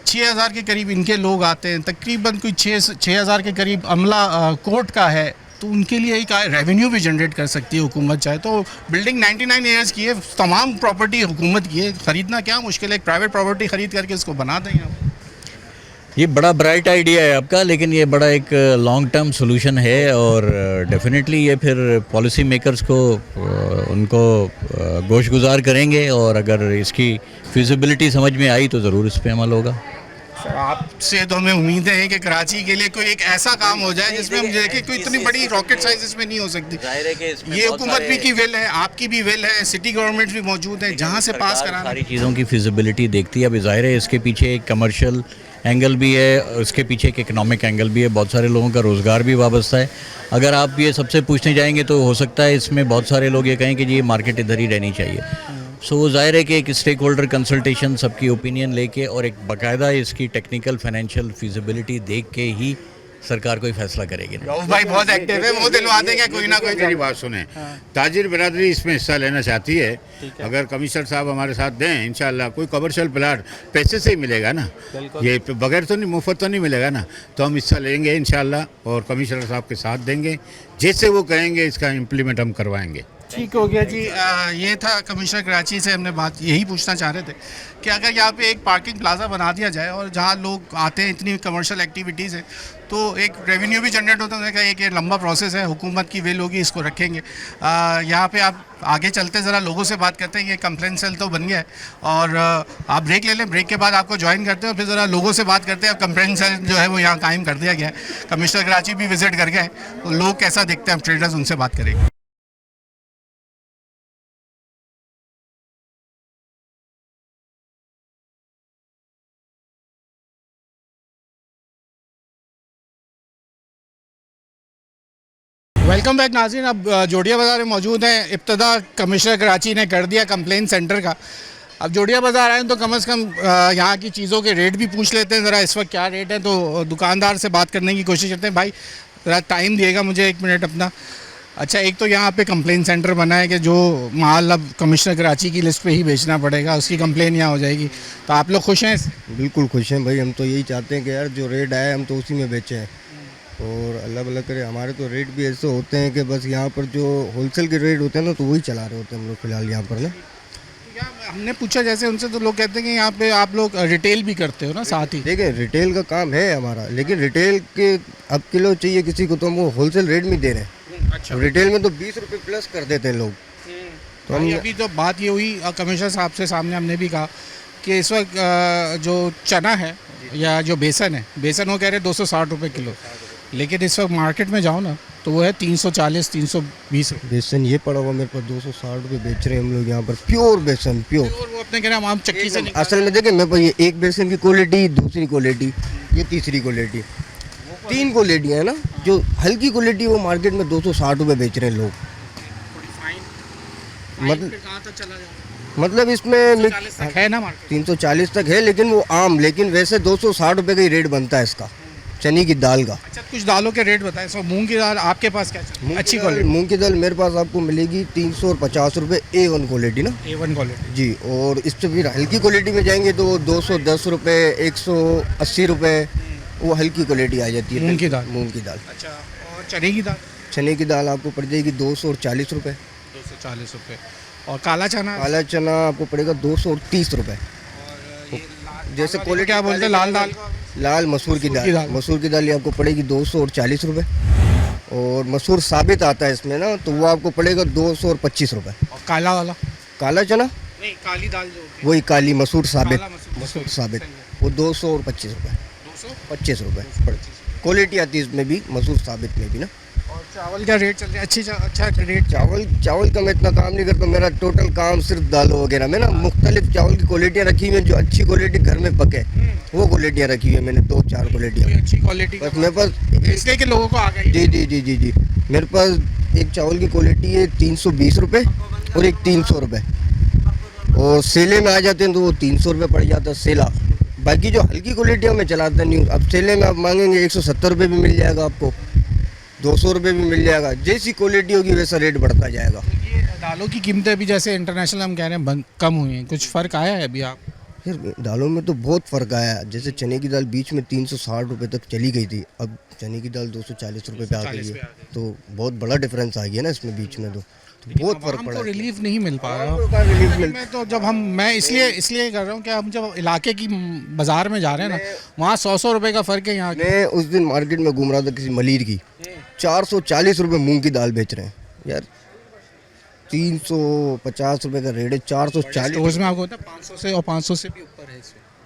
6,000 के करीब इनके लोग आते हैं, तकरीबन कोई 6,000 के करीब अमला कोर्ट का है, तो उनके लिए एक रेवेन्यू भी जनरेट कर सकती है हुकूमत चाहे तो। बिल्डिंग 99 ईयर्स की है, तमाम प्रॉपर्टी हुकूमत की है, ख़रीदना क्या मुश्किल है, एक प्राइवेट प्रॉपर्टी ख़रीद करके इसको बना दें आप। ये बड़ा ब्राइट आइडिया है आपका, लेकिन ये बड़ा एक लॉन्ग टर्म सोल्यूशन है, और डेफिनेटली ये फिर पॉलिसी मेकर्स को उनको गोश गुजार करेंगे, और अगर इसकी फिजिबिलिटी समझ में आई तो ज़रूर इस पर अमल होगा। आपसे तो हमें उम्मीद है कि कराची के लिए कोई एक ऐसा काम हो जाए जिसमें हम देखें कोई इतनी बड़ी रॉकेट साइज इसमें नहीं हो सकती। ये हुकूमत भी की विल है, आपकी भी विल है, सिटी गवर्नमेंट भी मौजूद है, जहाँ से पास कराना सारी चीज़ों की फिजिबिलिटी देखती है। अब ज़ाहिर है इसके पीछे एक कमर्शियल एंगल भी है, उसके पीछे एक इकनॉमिक एंगल भी है, बहुत सारे लोगों का रोज़गार भी वाबस्ता है। अगर आप ये सबसे पूछने जाएंगे तो हो सकता है इसमें बहुत सारे लोग ये कहें कि जी ये मार्केट इधर ही रहनी चाहिए। सो वो ज़ाहिर है कि एक स्टेक होल्डर कंसल्टेशन, सबकी ओपिनियन लेके और एक बाकायदा इसकी टेक्निकल फाइनेंशियल फिजिबिलिटी देख के ही सरकार कोई फैसला करेगी। भाई बहुत एक्टिव है, वो दिलवा देंगे कोई ना कोई। मेरी बात सुने, ताजिर बिरादरी इसमें हिस्सा लेना चाहती है, अगर कमिश्नर साहब हमारे साथ दें इंशाल्लाह कोई कमर्शियल प्लाट पैसे से ही मिलेगा ना, ये बगैर तो नहीं, मुफ्त तो नहीं मिलेगा ना, तो हम हिस्सा लेंगे इंशाल्लाह और कमिश्नर साहब के साथ देंगे, जैसे वो कहेंगे इसका इम्प्लीमेंट हम करवाएंगे। ठीक हो गया जी। ये था कमिश्नर कराची से हमने बात यही पूछना चाह रहे थे कि अगर यहाँ पे एक पार्किंग प्लाजा बना दिया जाए और जहाँ लोग आते हैं, इतनी कमर्शियल एक्टिविटीज़ है, तो एक रेवेन्यू भी जनरेट होता है। एक ये लंबा प्रोसेस है, हुकूमत की विल होगी, इसको रखेंगे। यहाँ पे आप आगे चलते ज़रा लोगों से बात करते हैं। ये कंप्लेन सेल तो बन गया है, और आप ब्रेक ले लें, ब्रेक के बाद आपको ज्वाइन करते हैं और फिर ज़रा लोगों से बात करते हैं। कंप्लेन सेल जो है वो यहाँ कायम कर दिया गया है, कमिश्नर कराची भी विज़िट कर गए, तो लोग कैसा देखते हैं, हम ट्रेडर्स उनसे बात करेंगे। वेलकम बैक नाज़रीन। अब जोड़िया बाज़ार में मौजूद हैं। इब्तिदा कमिश्नर कराची ने कर दिया कंप्लेन सेंटर का। अब जोड़िया बाज़ार आए तो कम से कम यहाँ की चीज़ों के रेट भी पूछ लेते हैं ज़रा, इस वक्त क्या रेट है। तो दुकानदार से बात करने की कोशिश करते हैं। भाई ज़रा टाइम दिएगा मुझे 1 मिनट अपना। अच्छा, एक तो यहाँ पे कंप्लेन सेंटर बना है कि जो माल अब कमिश्नर कराची की लिस्ट पे ही बेचना पड़ेगा, उसकी कंप्लेन यहाँ हो जाएगी, तो आप लोग खुश हैं? बिल्कुल खुश हैं भाई, हम तो यही चाहते हैं कि यार जो रेट आए हम तो उसी में बेचें, और अल्लाह भला करे। हमारे तो रेट भी ऐसे होते हैं कि बस यहाँ पर जो होलसेल के रेट होते हैं ना, तो वही चला रहे होते हैं हम लोग फ़िलहाल यहाँ पर ना। हमने पूछा जैसे उनसे, तो लोग कहते हैं कि यहाँ पे आप लोग रिटेल भी करते हो ना साथ ही। देखिए रिटेल का काम है हमारा, लेकिन रिटेल के अब किलो चाहिए किसी को तो हम वो होलसेल रेट में दे रहे हैं। अच्छा, रिटेल में तो 20 रुपये प्लस कर देते हैं लोग। तो हम अभी तो बात ये हुई कमिश्नर साहब से, सामने हमने भी कहा कि इस वक्त जो चना है या जो बेसन है, बेसन वो कह रहे 260 रुपये किलो, लेकिन इस वक्त मार्केट में जाओ ना तो तो वो है 340 320 रुपये। बेसन ये पड़ा हुआ मेरे पास 260 रुपये बेच रहे हैं हम लोग यहाँ पर, प्योर बेसन, प्योर। और वो अपने कह रहे हैं हम चक्की से असल में देखें मेरे पास ये एक बेसन की क्वालिटी, दूसरी क्वालिटी, ये तीसरी क्वालिटी, 3 क्वालिटी है ना। जो हल्की क्वालिटी वो मार्केट में 260 रुपये बेच रहे हैं लोग। मतलब इसमें है ना मार्केट 340 तक है, लेकिन वो आम, लेकिन वैसे 260 रुपये का ही रेट बनता है इसका, चने की दाल का। अच्छा, कुछ दालों के रेट बताएं। सो मूंग की दाल आपके पास क्या चल रहा है? अच्छी क्वालिटी मूंग की दाल मेरे पास आपको मिलेगी 350 रुपये, A1 क्वालिटी ना, A1 क्वालिटी जी। और इससे फिर हल्की क्वालिटी में जाएंगे तो 210 रुपये, 180 रुपये, वो हल्की क्वालिटी आ जाती है मूंग की दाल। मूंग की दाल। अच्छा, और चने की दाल? चने की दाल आपको पड़ जाएगी 240 रुपये। 240 रुपये। और काला चना? काला चना आपको पड़ेगा 230 रुपये। जैसे क्वालिटी क्या बोलते हैं लाल दाल? लाल मसूर की दाल। मसूर की दाल ये आपको पड़ेगी 240 रुपये। और मसूर साबित आता है इसमें ना, तो वो आपको पड़ेगा 225 रुपये। और काला वाला? काला चना नहीं, काली दाल जो वही काली मसूर साबित, मसूर साबित, वो 225 रुपये, 25 रुपये क्वालिटी आती है इसमें भी, मसूर साबित में भी ना। और चावल का रेट चल रहा है? अच्छा रेट? चावल का मैं इतना काम नहीं करता, मेरा टोटल काम सिर्फ दालों वगैरह में ना। मुख्तलिफ चावल की क्वालिटियाँ रखी हुई हैं, जो अच्छी क्वालिटी घर में पके वो क्वालिटियाँ रखी हुई है मैंने, 2-4 क्वालिटियाँ अच्छी क्वालिटी। बस मेरे पास इसलिए कि लोगों को आ गई। जी जी जी जी जी मेरे पास एक चावल की क्वालिटी है 320 रुपये और एक 300 रुपये। और सेले में आ जाते हैं तो वो 300 रुपये पड़ जाता है सेला। बाकी जो हल्की क्वालिटियाँ मैं चलाता नहीं हूँ। अब सेले में आप मांगेंगे 170 रुपये भी मिल जाएगा आपको, 200 रुपये भी मिल जाएगा। जैसी क्वालिटी होगी वैसा रेट बढ़ता जाएगा। ये दालों की कीमतें भी जैसे इंटरनेशनल हम कह रहे हैं कम हुई हैं, कुछ फ़र्क आया है अभी? आप फिर दालों में तो बहुत फ़र्क आया है। जैसे चने की दाल बीच में 360 रुपये तक चली गई थी, अब चने की दाल 240 रुपये पे आ गई है, तो बहुत बड़ा डिफरेंस आ गया ना इसमें बीच में। तो बहुत फ़र्क पड़ा। रिलीफ नहीं मिल पा रहा रिलीफ मिल तो जब मैं इसलिए कर रहा हूँ कि हम जब इलाके की बाज़ार में जा रहे हैं ना, वहाँ 100 रुपये का फ़र्क है। यहाँ मैं उस दिन मार्केट में घूम रहा था किसी मलिर की, 440 रुपये मूंग की दाल बेच रहे हैं यार। 350 रुपये का रेट है, 440। स्टोर्स में आपको होता है 500 से, और 500 से भी ऊपर है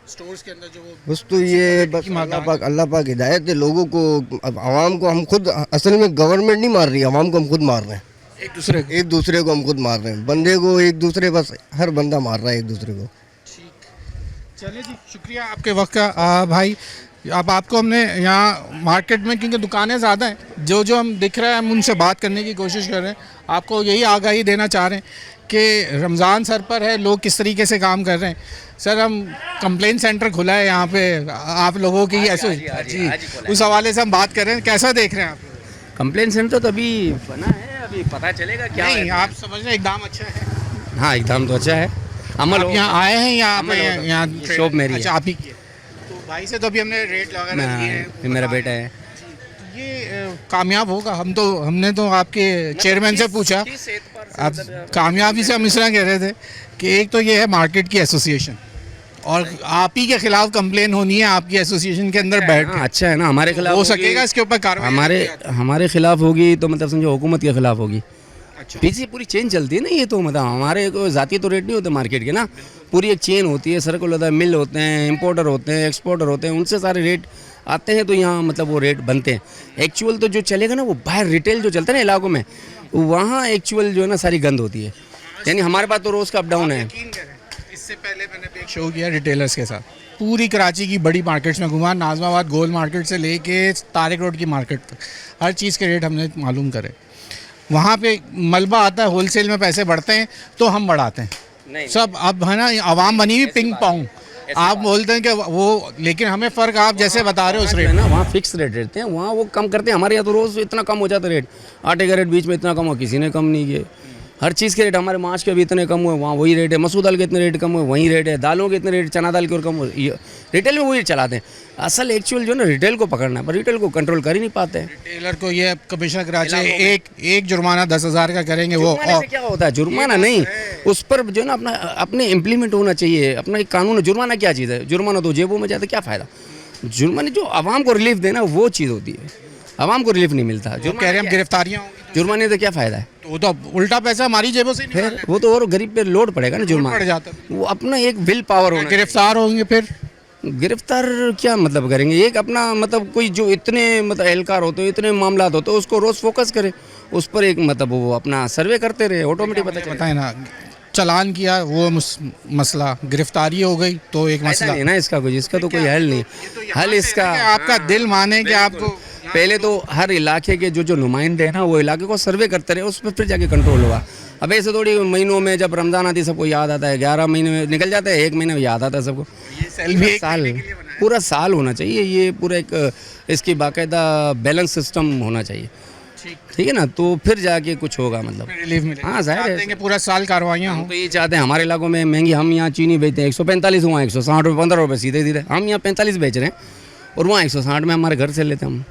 स्टोर्स के अंदर जो। बस तो ये बस अल्लाह पाक हिदायत है लोगों को। अब आवाम को हम खुद, असल में गवर्नमेंट नहीं मार रही, आवाम को हम खुद मार रहे हैं। एक दूसरे को हम खुद मार रहे हैं, बंदे को एक दूसरे, बस हर बंदा मार रहा है एक दूसरे को। चलिए जी, शुक्रिया आपके वक्त का भाई। अब आपको हमने यहाँ मार्केट में, क्योंकि दुकानें ज़्यादा हैं, जो हम दिख रहा है हम उनसे बात करने की कोशिश कर रहे हैं। आपको यही आगाही देना चाह रहे हैं कि रमज़ान सर पर है, लोग किस तरीके से काम कर रहे हैं। सर, हम कंप्लेंट सेंटर खुला है यहाँ पे आप लोगों की, ऐसे जी उस हवाले से हम बात कर रहे हैं। कैसा देख रहे हैं आप? कंप्लेंट सेंटर तो अभी बना है, अभी पता चलेगा क्या नहीं, आप समझ रहे हैं एकदम अच्छा है? हाँ, एकदम तो अच्छा है। अमल यहाँ आए हैं, यहाँ शॉप मेरी अच्छा, आप ही की है। तो भाई से तो अभी हमने रेट वगैरह दिए हैं, मेरा बेटा है। ये कामयाब होगा? हमने तो आपके चेयरमैन से पूछा। अब कामयाबी से हम इस तरह कह रहे थे कि एक तो ये है मार्केट की एसोसिएशन, और आप ही के खिलाफ कंप्लेन होनी है आपकी एसोसिएशन के अंदर बैठ के। अच्छा है ना, हमारे खिलाफ हो सकेगा इसके ऊपर कार्रवाई? हमारे खिलाफ होगी तो मतलब समझो हुकूमत के खिलाफ होगी। अच्छा, पीछे पूरी चेन चलती है ना, ये तो मतलब हमारे को जाती तो रेट नहीं होते मार्केट के ना, पूरी एक चेन होती है, सर्कल होता है, मिल होते हैं, इंपोर्टर होते हैं, एक्सपोर्टर होते हैं, उनसे सारे रेट आते हैं, तो यहाँ मतलब वो रेट बनते हैं। एक्चुअल तो जो चलेगा ना वो बाहर रिटेल जो चलता है ना इलाकों में, वहाँ एक्चुअल जो है ना सारी गंद होती है। यानी हमारे पास तो रोज़ का अप डाउन है। इससे पहले मैंने भी एक शो किया रिटेलर्स के साथ, पूरी कराची की बड़ी मार्केट्स में घुमा, नाजमाबाद गोल मार्केट से लेके तारिक रोड की मार्केट तक, हर चीज़ के रेट हमने मालूम करे। वहाँ पे मलबा आता है, होलसेल में पैसे बढ़ते हैं तो हम बढ़ाते हैं सब। अब है ना, आवाम बनी हुई पिंग पोंग। आप बोलते हैं कि वो, लेकिन हमें फ़र्क आप जैसे बता रहे हो उस रेट ना, वहाँ फिक्स रेट रहते हैं, वहाँ वो कम करते हैं। हमारे यहाँ तो रोज़ इतना कम हो जाता है रेट, आटे का रेट बीच में इतना कम हो, किसी ने कम नहीं किए। हर चीज़ के रेट, हमारे मांस के भी इतने कम हुए, वहाँ वही रेट है। मसूर दाल के इतने रेट कम हुए, वही रेट है। दालों के इतने रेट, चना दाल के और कम हुए। रिटेल में वही चलाते हैं। असल एक्चुअल जो ना रिटेल को पकड़ना है, पर रिटेल को कंट्रोल कर ही नहीं पाते हैं। रिटेलर को ये कमिश्नर कराची एक जुर्माना 10,000 का करेंगे, वो और क्या होता है? जुर्माना नहीं, उस पर जो ना अपने इम्प्लीमेंट होना चाहिए, अपना एक कानून। जुर्माना क्या चीज़ है? जुर्माना तो जेबों में जाता, क्या फ़ायदा? जुर्माने जो आवाम को रिलीफ देना वो चीज़ होती है, आवाम को रिलीफ नहीं मिलता। जो कह रहे हैं गिरफ्तारियाँ होंगी, जुर्माने से क्या फ़ायदा है? वो तो उल्टा पैसा हमारी जेबों से फिर वो तो और गरीब पे लोड पड़ेगा ना जुर्माना। पड़ जाता, वो अपना एक विल पावर होना। गिरफ्तार होंगे फिर गिरफ्तार क्या मतलब करेंगे, एक अपना मतलब कोई जो इतने मतलब एहलकार होते हैं, इतने मामला होते हैं, उसको रोज़ फोकस करे उस पर, एक मतलब वो अपना सर्वे करते रहे, ऑटोमेटिक पता चले। बताए ना, चालान किया वो मसला, गिरफ्तारी हो गई तो एक मसला नहीं ना इसका कुछ, इसका तो कोई हल नहीं। हल इसका आपका दिल माने कि आपको पहले तो हर इलाके के जो नुमाइंदे हैं ना, वो इलाके को सर्वे करते रहे, उस पर फिर जाके कंट्रोल होगा। अब ऐसे थोड़ी महीनों में जब रमज़ान आती है सबको याद आता है, 11 महीने में निकल जाता है, 1 महीने में याद आता है सबको। ये साल पूरा साल होना चाहिए, ये पूरा एक इसकी बाकायदा बैलेंस सिस्टम होना चाहिए, ठीक है ना, तो फिर जाके कुछ होगा मतलब रिलीफ मिले। हाँ जाहिर है, पूरा साल कार्रवाइयाँ हों तो ये चाहते हैं। हमारे इलाकों में महंगी, हम यहाँ चीनी बेचते हैं 145, वहाँ 160 रुपये 15 रुपये सीधे सीधे, हम यहाँ 45 बेच रहे हैं और वहाँ 160 में हमारे घर से लेते हैं हम।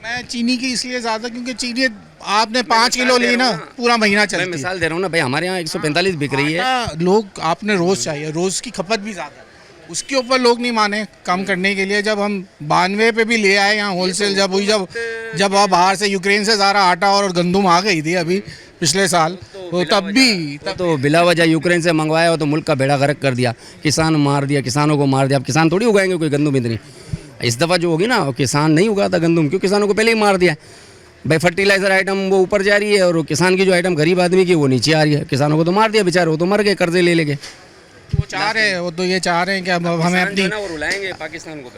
मैं चीनी की इसलिए ज़्यादा, क्योंकि चीनी आपने 5 किलो ली ना पूरा महीना चलती है। मैं मिसाल दे रहा हूँ ना भाई, हमारे यहाँ 145 बिक रही है। लोग आपने रोज़ चाहिए, रोज़ की खपत भी ज़्यादा है, उसके ऊपर लोग नहीं माने कम करने के लिए। जब हम 92 पे भी ले आए यहाँ होलसेल, जब हुई जब बाहर से यूक्रेन से सारा आटा और गंदुम आ गई थी अभी पिछले साल, तो तब तो बिला वजह यूक्रेन से मंगवाया हो तो मुल्क का बेड़ा गर्क कर दिया, किसान मार दिया, किसानों को मार दिया। अब किसान थोड़ी उगाएंगे कोई गंदुम इतनी, इस दफ़ा जो होगी ना, किसान नहीं उगाता गंदुम, क्यों, किसानों को पहले ही मार दिया भाई। फर्टिलाइज़र आइटम वो ऊपर जा रही है और किसान की जो आइटम गरीब आदमी की वो नीचे आ रही है। किसानों को तो मार दिया बेचारे, वो तो मर गए कर्जे ले लेके। वो चाह रहे हैं, वो तो ये चाह रहे हैं कि अब हमें अपनी रुलाएंगे पाकिस्तान को,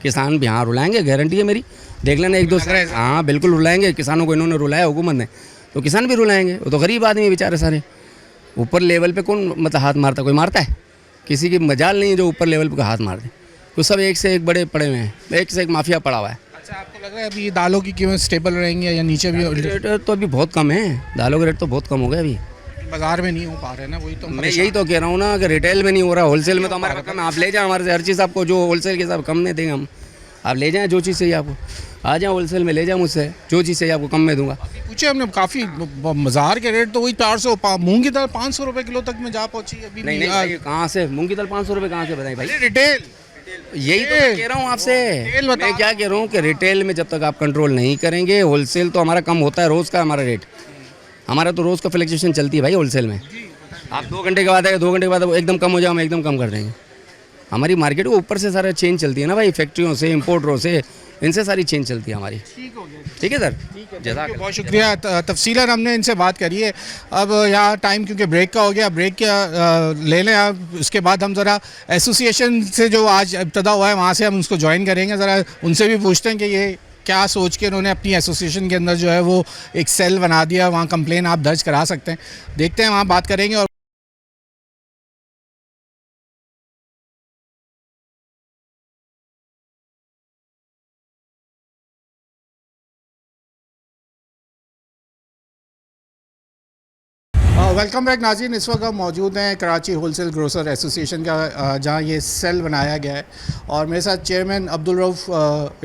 किसान भी हाँ रुलाएंगे, गारंटी है मेरी, देख लेना 1-2 साल। हाँ बिल्कुल रुलाएंगे, किसानों को इन्होंने रुलाया हुकूमत ने, तो किसान भी रुलाएंगे। वो तो गरीब आदमी बेचारे सारे, ऊपर लेवल पे कौन मतलब हाथ मारता, कोई मारता है? किसी की मजाल नहीं है जो ऊपर लेवल पे हाथ मार दे। तो सब एक से एक बड़े पड़े हुए हैं, एक से एक माफिया पड़ा हुआ है। अच्छा, आपको लग रहा है अभी दालों की कीमत स्टेबल रहेंगी या नीचे भी? रेट तो अभी बहुत कम है, दालों के रेट तो बहुत कम हो गए अभी, बाजार में नहीं हो पा रहे ना, वही तो मैं यही तो कह रहा हूँ ना कि रिटेल में नहीं हो रहा, होलसेल में तो हमारे कम है। आप ले जाएं हमारे से हर चीज़, आपको जो होलसेल के हिसाब कम में देंगे हम, आप ले जाएं जो चीज़ चाहिए आपको, आ जाए होलसेल में ले जाए मुझसे, जो चीज़ चाहिए आपको कम में दूंगा। पूछे हमने, काफ़ी बाजार के रेट तो वही 400, मूंग की दाल 500 रुपये किलो तक में जा पहुँची अभी। नहीं कहाँ से मूंग की दाल 500 रुपये कहाँ से बताएं भाई? रिटेल, यही तो मैं कह रहा हूँ आपसे। मैं क्या कह रहा हूँ कि रिटेल में जब तक आप कंट्रोल नहीं करेंगे, होलसेल तो हमारा कम होता है रोज़ का, हमारा रेट, हमारा तो रोज़ का फ्लक्चुएशन चलती है भाई होलसेल में। आप 2 घंटे के बाद आए, 2 घंटे के बाद एकदम कम हो जाओ, हम एकदम कम कर देंगे। हमारी मार्केट को ऊपर से सारा चेंज चलती है ना भाई, फैक्ट्रियों से, इम्पोर्टरों से, इनसे सारी चेंज चलती है हमारी। ठीक है सर, बहुत शुक्रिया। तफसीलन हमने इनसे बात करी है। अब यहाँ टाइम क्योंकि ब्रेक का हो गया, ब्रेक क्या ले लें आप, उसके बाद हम ज़रा एसोसिएशन से जो आज इब्तदा हुआ है वहाँ से हम उसको ज्वाइन करेंगे, ज़रा उनसे भी पूछते हैं कि ये क्या सोच के उन्होंने अपनी एसोसिएशन के अंदर जो है वो एक सेल बना दिया, वहाँ कंप्लेन आप दर्ज करा सकते हैं। देखते हैं, वहाँ बात करेंगे। और वेलकम बैक नाज़रीन, इस वक्त हम मौजूद हैं कराची होलसेल ग्रोसर एसोसिएशन का, जहां ये सेल बनाया गया है और मेरे साथ चेयरमैन अब्दुल रऊफ़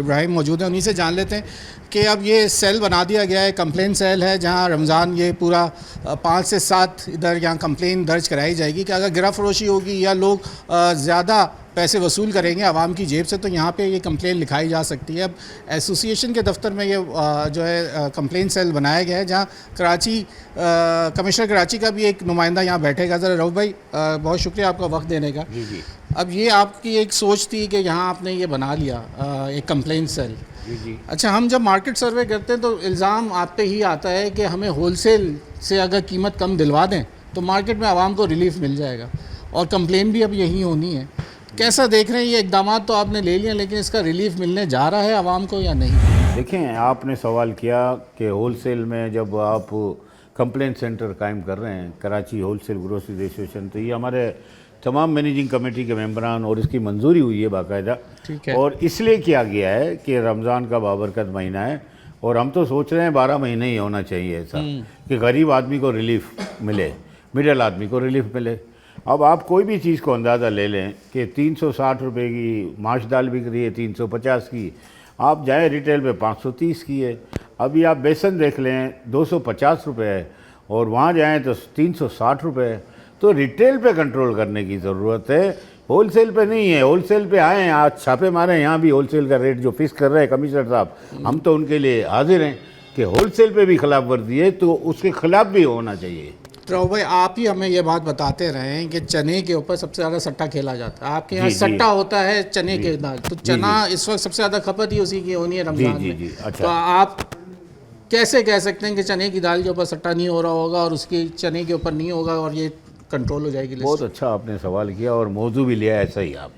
इब्राहिम मौजूद हैं। उन्हीं से जान लेते हैं कि अब ये सेल बना दिया गया है, कंप्लेन सेल है, जहां रमज़ान ये पूरा 5 से 7 इधर यहाँ कंप्लेन दर्ज कराई जाएगी कि अगर गिरा फरोशी होगी या लोग ज़्यादा पैसे वसूल करेंगे आवाम की जेब से, तो यहाँ पे ये कंप्लेन लिखाई जा सकती है। अब एसोसिएशन के दफ्तर में ये जो है कंप्लेन सेल बनाया गया है, जहाँ कराची कमिश्नर कराची का भी एक नुमाइंदा यहाँ बैठेगा। ज़रा रऊफ़ भाई, बहुत शुक्रिया आपका वक्त देने का। जी। अब ये आपकी एक सोच थी कि यहाँ आपने ये बना लिया एक कंप्लेन सेल। जी। अच्छा, हम जब मार्केट सर्वे करते हैं तो इल्ज़ाम आप पे ही आता है कि हमें होलसेल से अगर कीमत कम दिलवा दें तो मार्केट में आवाम को रिलीफ मिल जाएगा, और कंप्लेन भी अब यही होनी है। कैसा देख रहे हैं, ये इकदाम तो आपने ले लिए, लेकिन इसका रिलीफ मिलने जा रहा है आवाम को या नहीं? देखें, आपने सवाल किया कि होलसेल में जब आप कंप्लेंट सेंटर कायम कर रहे हैं, कराची होलसेल ग्रोसरी एसोसिएशन, तो ये हमारे तमाम मैनेजिंग कमेटी के मेंबरान और इसकी मंजूरी हुई है बाकायदा। ठीक है। और इसलिए किया गया है कि रमज़ान का बाबरकत महीना है और हम तो सोच रहे हैं 12 महीने ही होना चाहिए ऐसा कि गरीब आदमी को रिलीफ मिले, मिडिल आदमी को रिलीफ मिले। अब आप कोई भी चीज़ को अंदाज़ा ले लें कि 360 रुपये की माश दाल बिक रही है, 350 की, आप जाए रिटेल पे 530 की है। अभी आप बेसन देख लें 250 रुपये है और वहाँ जाएँ तो 360 रुपये है। तो रिटेल पे कंट्रोल करने की ज़रूरत है, होलसेल पे नहीं है। होलसेल पे आए, आज छापे मारे, यहाँ भी होलसेल का रेट जो फिक्स कर रहे हैं कमिश्नर साहब, हम तो उनके लिए हाजिर हैं कि होलसेल पे भी खिलाफ वर्जी है तो उसके खिलाफ भी होना चाहिए। तो भाई आप ही हमें ये बात बताते रहे हैं कि चने के ऊपर सबसे ज़्यादा सट्टा खेला जाता है। आपके यहाँ जी, जी। सट्टा होता है चने के दाल, तो जी, चना इस वक्त सबसे ज़्यादा खपत ही उसी की होनी है रमज़ान जी, में। जी, अच्छा। तो आप कैसे कह सकते हैं कि चने की दाल के ऊपर सट्टा नहीं हो रहा होगा और उसकी चने के ऊपर नहीं होगा और ये कंट्रोल हो जाएगी लिस्ट? बहुत अच्छा आपने सवाल किया और मौजू भी लिया ऐसा ही आप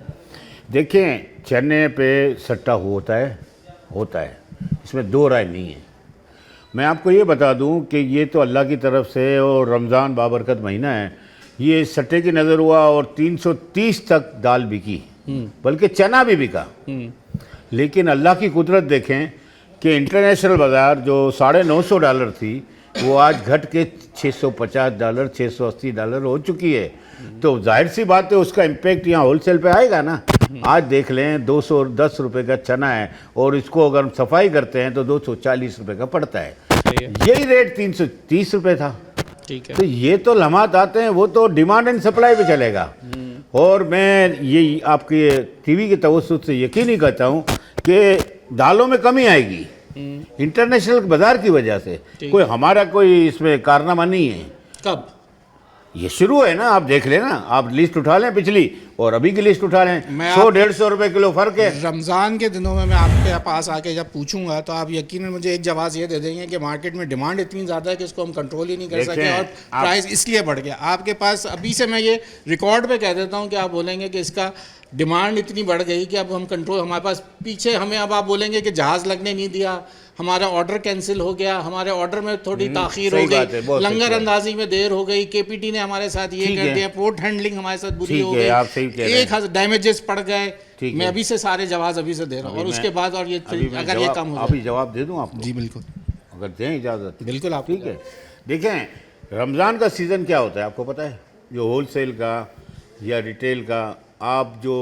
देखें। चने पे सट्टा होता है, इसमें दो राय नहीं है। मैं आपको ये बता दूं कि ये तो अल्लाह की तरफ से और रमज़ान बाबरकत महीना है, ये सट्टे की नज़र हुआ और 330 तक दाल बिकी, बल्कि चना भी बिका। लेकिन अल्लाह की कुदरत देखें कि इंटरनेशनल बाज़ार जो $950 थी वो आज घट के $650, $680 हो चुकी है। तो जाहिर सी बात है उसका इम्पेक्ट यहाँ होलसेल पे आएगा ना। आज देख लें 210 रुपये का चना है और इसको अगर हम सफाई करते हैं तो 240 रुपये का पड़ता है। यही रेट 330 रुपये था। ठीक है। तो ये तो लम्हात आते हैं, वो तो डिमांड एंड सप्लाई पे चलेगा। और मैं ये आपके टीवी के तवज्जुह से यकीन ही कहता हूँ कि दालों में कमी आएगी इंटरनेशनल बाजार की वजह से। कोई हमारा कोई इसमें कारनामा नहीं है। कब ये शुरू है ना, आप देख लेना, आप लिस्ट उठा लें पिछली और अभी की लिस्ट उठा लें, 100-150 रुपए किलो फर्क है। रमज़ान के दिनों में मैं आपके पास आके जब पूछूंगा तो आप यकीनन मुझे एक जवाब ये दे देंगे कि मार्केट में डिमांड इतनी ज़्यादा है कि इसको हम कंट्रोल ही नहीं कर सके और प्राइस इसलिए बढ़ गया। आपके पास अभी से मैं ये रिकॉर्ड पे कह देता हूँ कि आप बोलेंगे कि इसका डिमांड इतनी बढ़ गई कि अब हम कंट्रोल, हमारे पास पीछे हमें अब आप बोलेंगे कि जहाज़ लगने नहीं दिया, हमारा ऑर्डर कैंसिल हो गया, हमारे ऑर्डर में थोड़ी ताखीर हो गई, लंगर अंदाजी में देर हो गई, केपीटी ने हमारे साथ ये कर दिया, पोर्ट हैंडलिंग हमारे साथ बुरी हो गई, 1000 डैमेजेस पड़ गए। मैं अभी से सारे जवाब अभी से दे रहा हूँ और उसके बाद और ये अगर ये कम हो जाए अभी जवाब दे दूँ आपको? जी बिल्कुल, अगर दें इजाज़त। बिल्कुल आप ठीक है। देखें रमज़ान का सीज़न क्या होता है आपको पता है? जो होलसेल का या रिटेल का आप जो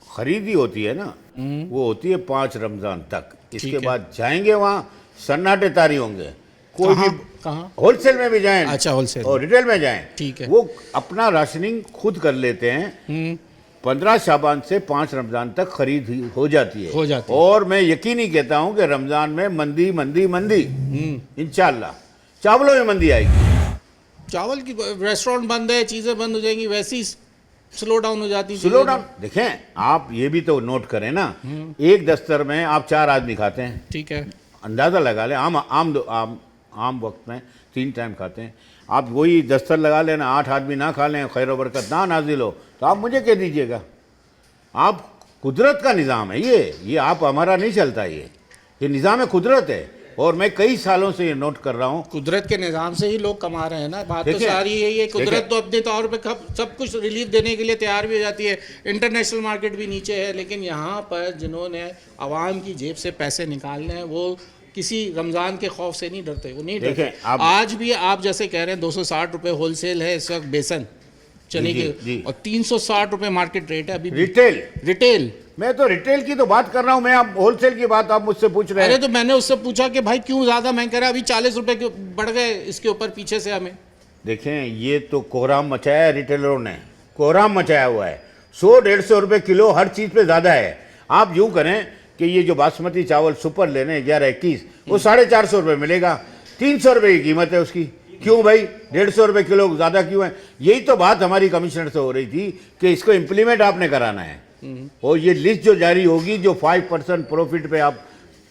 खरीदी होती है ना वो होती है 5 रमज़ान तक। इसके बाद जाएंगे वहाँ सन्नाटे तारी होंगे। कोई भी कहाँ होलसेल में भी जाएं, अच्छा होलसेल और रिटेल में जाएं, ठीक है, वो अपना राशनिंग खुद कर लेते हैं। 15 शाबान से 5 रमज़ान तक खरीद हो जाती है। और मैं यकीनी कहता हूँ कि रमज़ान में मंदी मंदी मंदी इंशाल्लाह चावलों में मंदी आएगी। चावल की रेस्टोरेंट बंद है, चीज़ें बंद हो जाएंगी, वैसी स्लो डाउन हो जाती है। स्लो डाउन देखें आप ये भी तो नोट करें ना, एक दस्तर में आप 4 आदमी खाते हैं, ठीक है, अंदाज़ा लगा लें। आम वक्त में 3 टाइम खाते हैं। आप वही दस्तर लगा लेना, 8 आदमी ना खा लें, खैर बरकत ना नाजिल हो, तो आप मुझे कह दीजिएगा। आप कुदरत का निज़ाम है ये आप हमारा नहीं चलता, ये निज़ाम है, कुदरत है। और मैं कई सालों से ये नोट कर रहा हूँ, कुदरत के निज़ाम से ही लोग कमा रहे हैं ना। बात तो सारी यही है, कुदरत तो अपने तौर पे सब कुछ रिलीफ देने के लिए तैयार भी हो जाती है। इंटरनेशनल मार्केट भी नीचे है, लेकिन यहाँ पर जिन्होंने आवाम की जेब से पैसे निकालने हैं वो किसी रमज़ान के खौफ से नहीं डरते, वो नहीं डरते। आज भी आप जैसे कह रहे हैं 260 रुपये होलसेल है इस वक्त बेसन चने की, और 360 रुपये मार्केट रेट है अभी रिटेल। मैं तो रिटेल की तो बात कर रहा हूँ, मैं आप होलसेल की बात आप मुझसे पूछ रहे हैं। अरे तो मैंने उससे पूछा कि भाई क्यों ज़्यादा महंगा कह रहा है, अभी 40 रुपये बढ़ गए इसके ऊपर पीछे से हमें। देखें ये तो कोहराम मचाया है, रिटेलरों ने कोहराम मचाया हुआ है। 100-150 रुपये किलो हर चीज़ पे ज़्यादा है। आप यूँ करें कि ये जो बासमती चावल सुपर लेने 11-21 वो 450 रुपये मिलेगा, 300 रुपये की कीमत है उसकी। क्यों भाई 150 रुपये किलो ज़्यादा क्यों है? यही तो बात हमारी कमिश्नर से हो रही थी कि इसको इम्प्लीमेंट आपने कराना है। और ये लिस्ट जो जारी होगी, जो 5% प्रॉफिट पे आप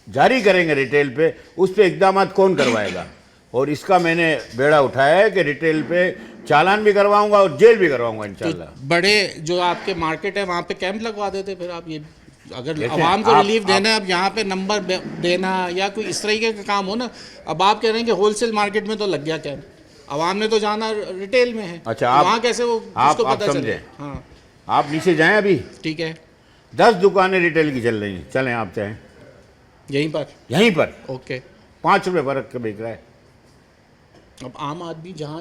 जारी करेंगे रिटेल पे, उस पर इकदाम कौन करवाएगा? और इसका मैंने बेड़ा उठाया है कि रिटेल पे चालान भी करवाऊंगा और जेल भी करवाऊंगा इंशाल्लाह। तो बड़े जो आपके मार्केट है वहाँ पे कैंप लगवा देते फिर आप, ये अगर आवाम को रिलीफ देना है, अब यहाँ पे नंबर देना या कोई इस तरीके का काम हो ना। अब आप कह रहे हैं कि होलसेल मार्केट में तो लग गया कैंप, आवाम ने तो जाना रिटेल में है। अच्छा, वहाँ कैसे वो उसको पता चले? हाँ आप नीचे जाएं अभी, ठीक है, 10 दुकानें रिटेल की चल रही हैं, चलें आप चाहें यहीं पर ओके, 5 रुपये फर्क के बिक रहा है। अब आम आदमी जहाँ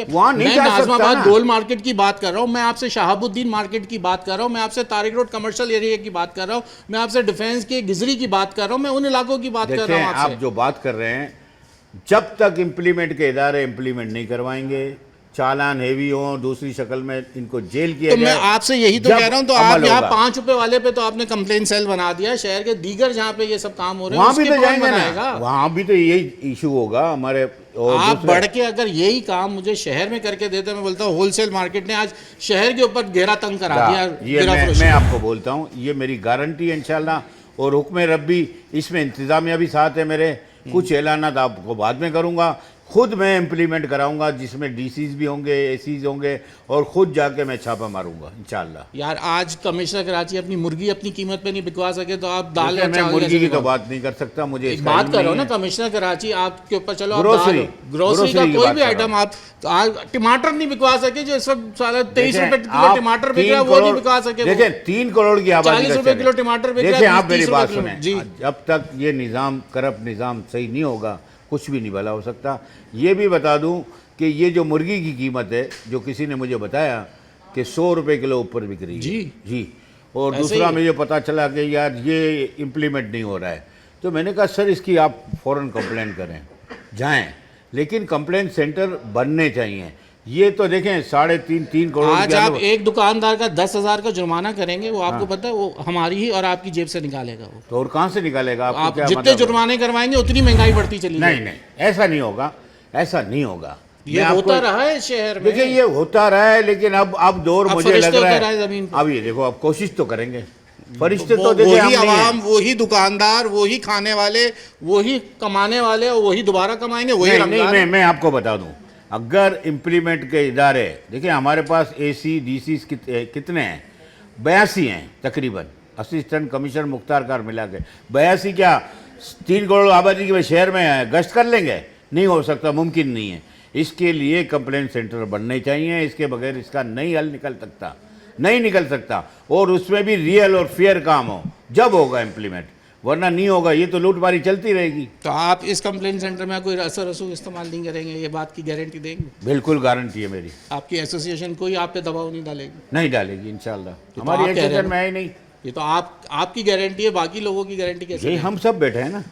वहाँ नहीं जा सकता ना। गोल मार्केट की बात कर रहा हूँ मैं आपसे, शहाबुद्दीन मार्केट की बात कर रहा हूँ मैं आपसे, तारिक रोड कमर्शियल एरिया की बात कर रहा हूँ मैं आपसे, डिफेंस की गिजरी की बात कर रहा हूँ मैं, उन इलाकों की बात कर रहा हूँ। आप जो बात कर रहे हैं, जब तक इम्प्लीमेंट के इदारे इम्प्लीमेंट नहीं करवाएंगे, चालान हेवी हो, दूसरी शक्ल में इनको जेल किया तो जाए। मैं आपसे यही तो जब कह रहा हूँ, तो अमल आप यहाँ होगा। 5 रुपए वाले पे तो आपने कंप्लेन सेल बना दिया, शहर के दीगर जहाँ पे ये सब काम हो रहे हैं वहाँ भी उसके तो कौन जाएंगे बनाएगा? ना, वहाँ भी तो यही इशू होगा हमारे। और आप दूसरा- बढ़ के अगर यही काम मुझे शहर में करके देते, मैं बोलता हूँ होलसेल मार्केट ने आज शहर के ऊपर घेरा तंग करा दिया। ये गिराफरोशी मैं का। आपको बोलता हूँ, ये मेरी गारंटी है इंशाल्लाह। और हुक्म रब्बी इसमें इंतज़ामिया भी साथ है मेरे। कुछ ऐलानात आपको बाद में करूँगा, खुद मैं इम्प्लीमेंट कराऊंगा, जिसमें डीसीज भी होंगे, एसीज होंगे, और खुद जाके मैं छापा मारूंगा इंशाल्लाह। यार आज कमिश्नर कराची अपनी मुर्गी अपनी कीमत पे नहीं बिकवा सके तो आप दाल देखिए, और मैं चावल मुर्गी कैसे की तो बिकवाओ? बात नहीं कर सकता, मुझे एक इसका बात इल्म करो नहीं ना, है। कमिश्नर कराची आपके ऊपर, चलो ग्रोसरी ग्रोसरी का की कोई बात भी कर आइटम रहा हूं। आप तो आज टमाटर नहीं बिकवा सके, जो इस वक्त साला 23 देखें, रुपए किलो आप टमाटर बिक 3 रहा है, वो नहीं बिकवा सके। वो। देखिए 3 करोड़ की आबादी 40 का रुपए शहर किलो है। टमाटर बिक रहा है, देखिए आप 20-30 मेरी बात रुपए किलो। सुने, जी। जब तक ये निज़ाम करप्ट निज़ाम सही नहीं होगा, कुछ भी नहीं भला हो सकता। ये भी बता दूं कि ये जो मुर्गी की कीमत है, जो किसी ने मुझे बताया कि 100 रुपए किलो ऊपर बिक रही है। जी। और ऐसे दूसरा ही? मुझे पता चला कि यार ये इम्प्लीमेंट नहीं हो रहा है, तो मैंने कहा सर इसकी आप फ़ौरन कंप्लेंट करें, जाएं, लेकिन कंप्लेंट सेंटर बनने चाहिए। ये तो देखें 3.5 करोड़ आज के आप अंदर- एक दुकानदार का 10,000 का जुर्माना करेंगे, वो आपको पता है वो हमारी ही और आपकी जेब से निकालेगा वो। तो और कहाँ से निकालेगा? आपको आप क्या जितने मतलब है? जुर्माने करवाएंगे उतनी महंगाई बढ़ती चली नहीं जाएगी। नहीं, ऐसा नहीं होगा, ऐसा नहीं होगा। ये मैं होता आपको- रहा है शहर में। देखिए ये होता रहा है, लेकिन अब दौर अब मुझे फरिश्ते लग रहा उतर आए है, जमीन पे। अब ये देखो, अब कोशिश तो करेंगे। फरिश्ते वो तो देखिए हम वही नहीं हैं। आवाम, वही दुकानदार, वही खाने वाले, वही कमाने वाले, और वही दोबारा कमाएंगे, वही नहीं, रमजान। मैं आपको बता दूं, अगर इम्प्लीमेंट के इदारे, देखिए हमारे पास एसी डीसी कितने हैं? 82 हैं तकरीबन, असिस्टेंट कमिश्नर मुख्तार कार मिला के 82। क्या 3 करोड़ आबादी के शहर में गश्त कर लेंगे? नहीं हो सकता, मुमकिन नहीं है। इसके लिए कंप्लेंट सेंटर बनने चाहिए, इसके बगैर इसका नहीं हल निकल सकता। और उसमें भी रियल और फेयर काम हो, जब होगा इम्प्लीमेंट, वरना नहीं होगा। ये तो लूटमारी चलती रहेगी। तो आप इस कंप्लेंट सेंटर में कोई असर रसूख इस्तेमाल नहीं करेंगे, ये बात की गारंटी देंगे? बिल्कुल गारंटी है मेरी। आपकी एसोसिएशन कोई आप पे दबाव नहीं डालेगी? नहीं डालेगी इंशाल्लाह, तो हमारी आप कह रहे एसोसिएशन हैं में है ही नहीं। ये तो आपकी गारंटी है, बाकी लोगों की गारंटी कैसे? ये हम सब बैठे हैं ना,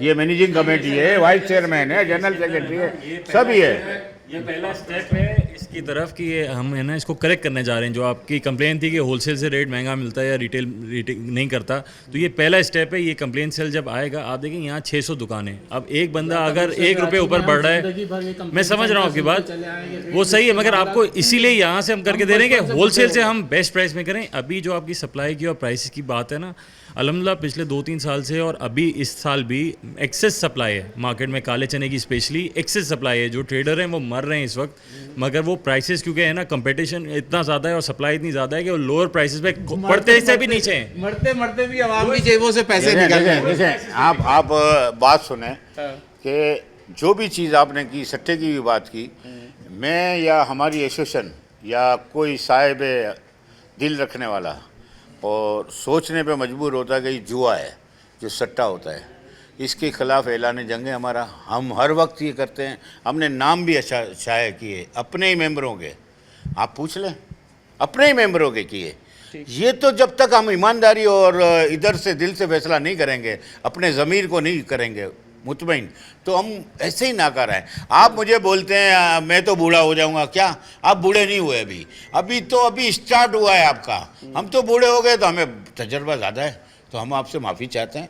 ये मैनेजिंग कमेटी है, वाइस चेयरमैन है, जनरल सेक्रेटरी है, सभी है। ये पहला स्टेप है इसकी तरफ कि ये हम है ना इसको करेक्ट करने जा रहे हैं। जो आपकी कंप्लेन थी कि होलसेल से रेट महंगा मिलता है या रिटेल नहीं करता, तो ये पहला स्टेप है। ये कंप्लेन सेल जब आएगा, आप देखेंगे यहाँ 600 दुकानें, अब एक बंदा अगर 1 रुपये ऊपर बढ़ रहा है, मैं समझ रहा हूँ आपकी बात, वो सही है, मगर आपको इसीलिए यहाँ से हम करके दे रहे हैं कि होलसेल से हम बेस्ट प्राइस में करें। अभी जो आपकी सप्लाई की और प्राइस की बात है ना, अल्हम्दुलिल्लाह पिछले 2-3 साल से और अभी इस साल भी एक्सेस सप्लाई है मार्केट में, काले चने की स्पेशली एक्सेस सप्लाई है। जो ट्रेडर हैं वो मर रहे हैं इस वक्त, मगर वो प्राइसेस क्योंकि है ना, कंपटीशन इतना ज़्यादा है और सप्लाई इतनी ज़्यादा है कि वो लोअर प्राइसेस पे पड़ते से भी नीचे हैं। मरते भी आवाम की जेबों से पैसे निकल रहे हैं। देखें आप बात सुने कि जो भी चीज़ आपने की, सट्टे की भी बात की, मैं या हमारी एसोसिएशन या कोई साहिब दिल रखने वाला और सोचने पे मजबूर होता है कि ये जुआ है, जो सट्टा होता है, इसके खिलाफ ऐलान जंग है हमारा। हम हर वक्त ये करते हैं, हमने नाम भी अच्छा शाया किए अपने ही मेंबरों के, आप पूछ लें, अपने ही मेंबरों के किए। ये तो जब तक हम ईमानदारी और इधर से दिल से फैसला नहीं करेंगे, अपने ज़मीर को नहीं करेंगे मुतमईन, तो हम ऐसे ही नाकार हैं। आप मुझे बोलते हैं मैं तो बूढ़ा हो जाऊंगा, क्या आप बूढ़े नहीं हुए अभी स्टार्ट हुआ है आपका। हम तो बूढ़े हो गए, तो हमें तजर्बा ज़्यादा है, तो हम आपसे माफ़ी चाहते हैं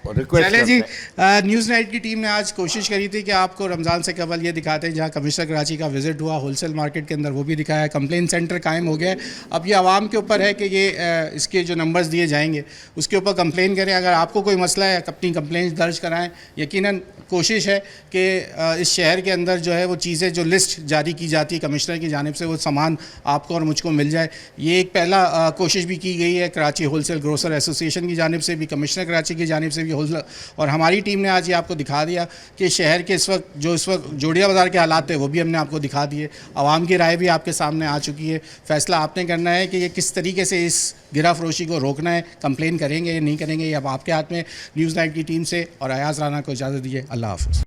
और रिक्वेस्ट चले करते जी, हैं। न्यूज़ नाइट की टीम ने आज कोशिश करी थी कि आपको रमज़ान से कबल ये दिखाते हैं, जहाँ कमिश्नर कराची का विजिट हुआ होलसेल मार्केट के अंदर, वो भी दिखाया है। कंप्लेन सेंटर कायम हो गया है। अब ये आवाम के ऊपर है कि ये इसके जो नंबर्स दिए जाएंगे उसके ऊपर कंप्लेन करें। अगर आपको कोई मसला है, अपनी कंप्लेंट दर्ज कराएं। यकीनन कोशिश है कि इस शहर के अंदर जो है वो चीज़ें, जो लिस्ट जारी की जाती है कमिश्नर की जानिब से, वो सामान आपको और मुझको मिल जाए। ये एक पहला कोशिश भी की गई है कराची होलसेल ग्रोसर एसोसिएशन की जानिब से भी, कमिश्नर कराची की जानिब से भी, होलसेल, और हमारी टीम ने आज ये आपको दिखा दिया कि शहर के इस वक्त जोड़िया बाज़ार के हालात है वो भी हमने आपको दिखा दिए। आवाम की राय भी आपके सामने आ चुकी है। फैसला आपने करना है कि ये किस तरीके से इस गिरा फरोशी को रोकना है, कंप्लेन करेंगे या नहीं करेंगे, ये अब आपके हाथ में। न्यूज़ नाइट की टीम से और अयाज राना को इजाज़त दीजिए। अल्लाह हाफ़िज़।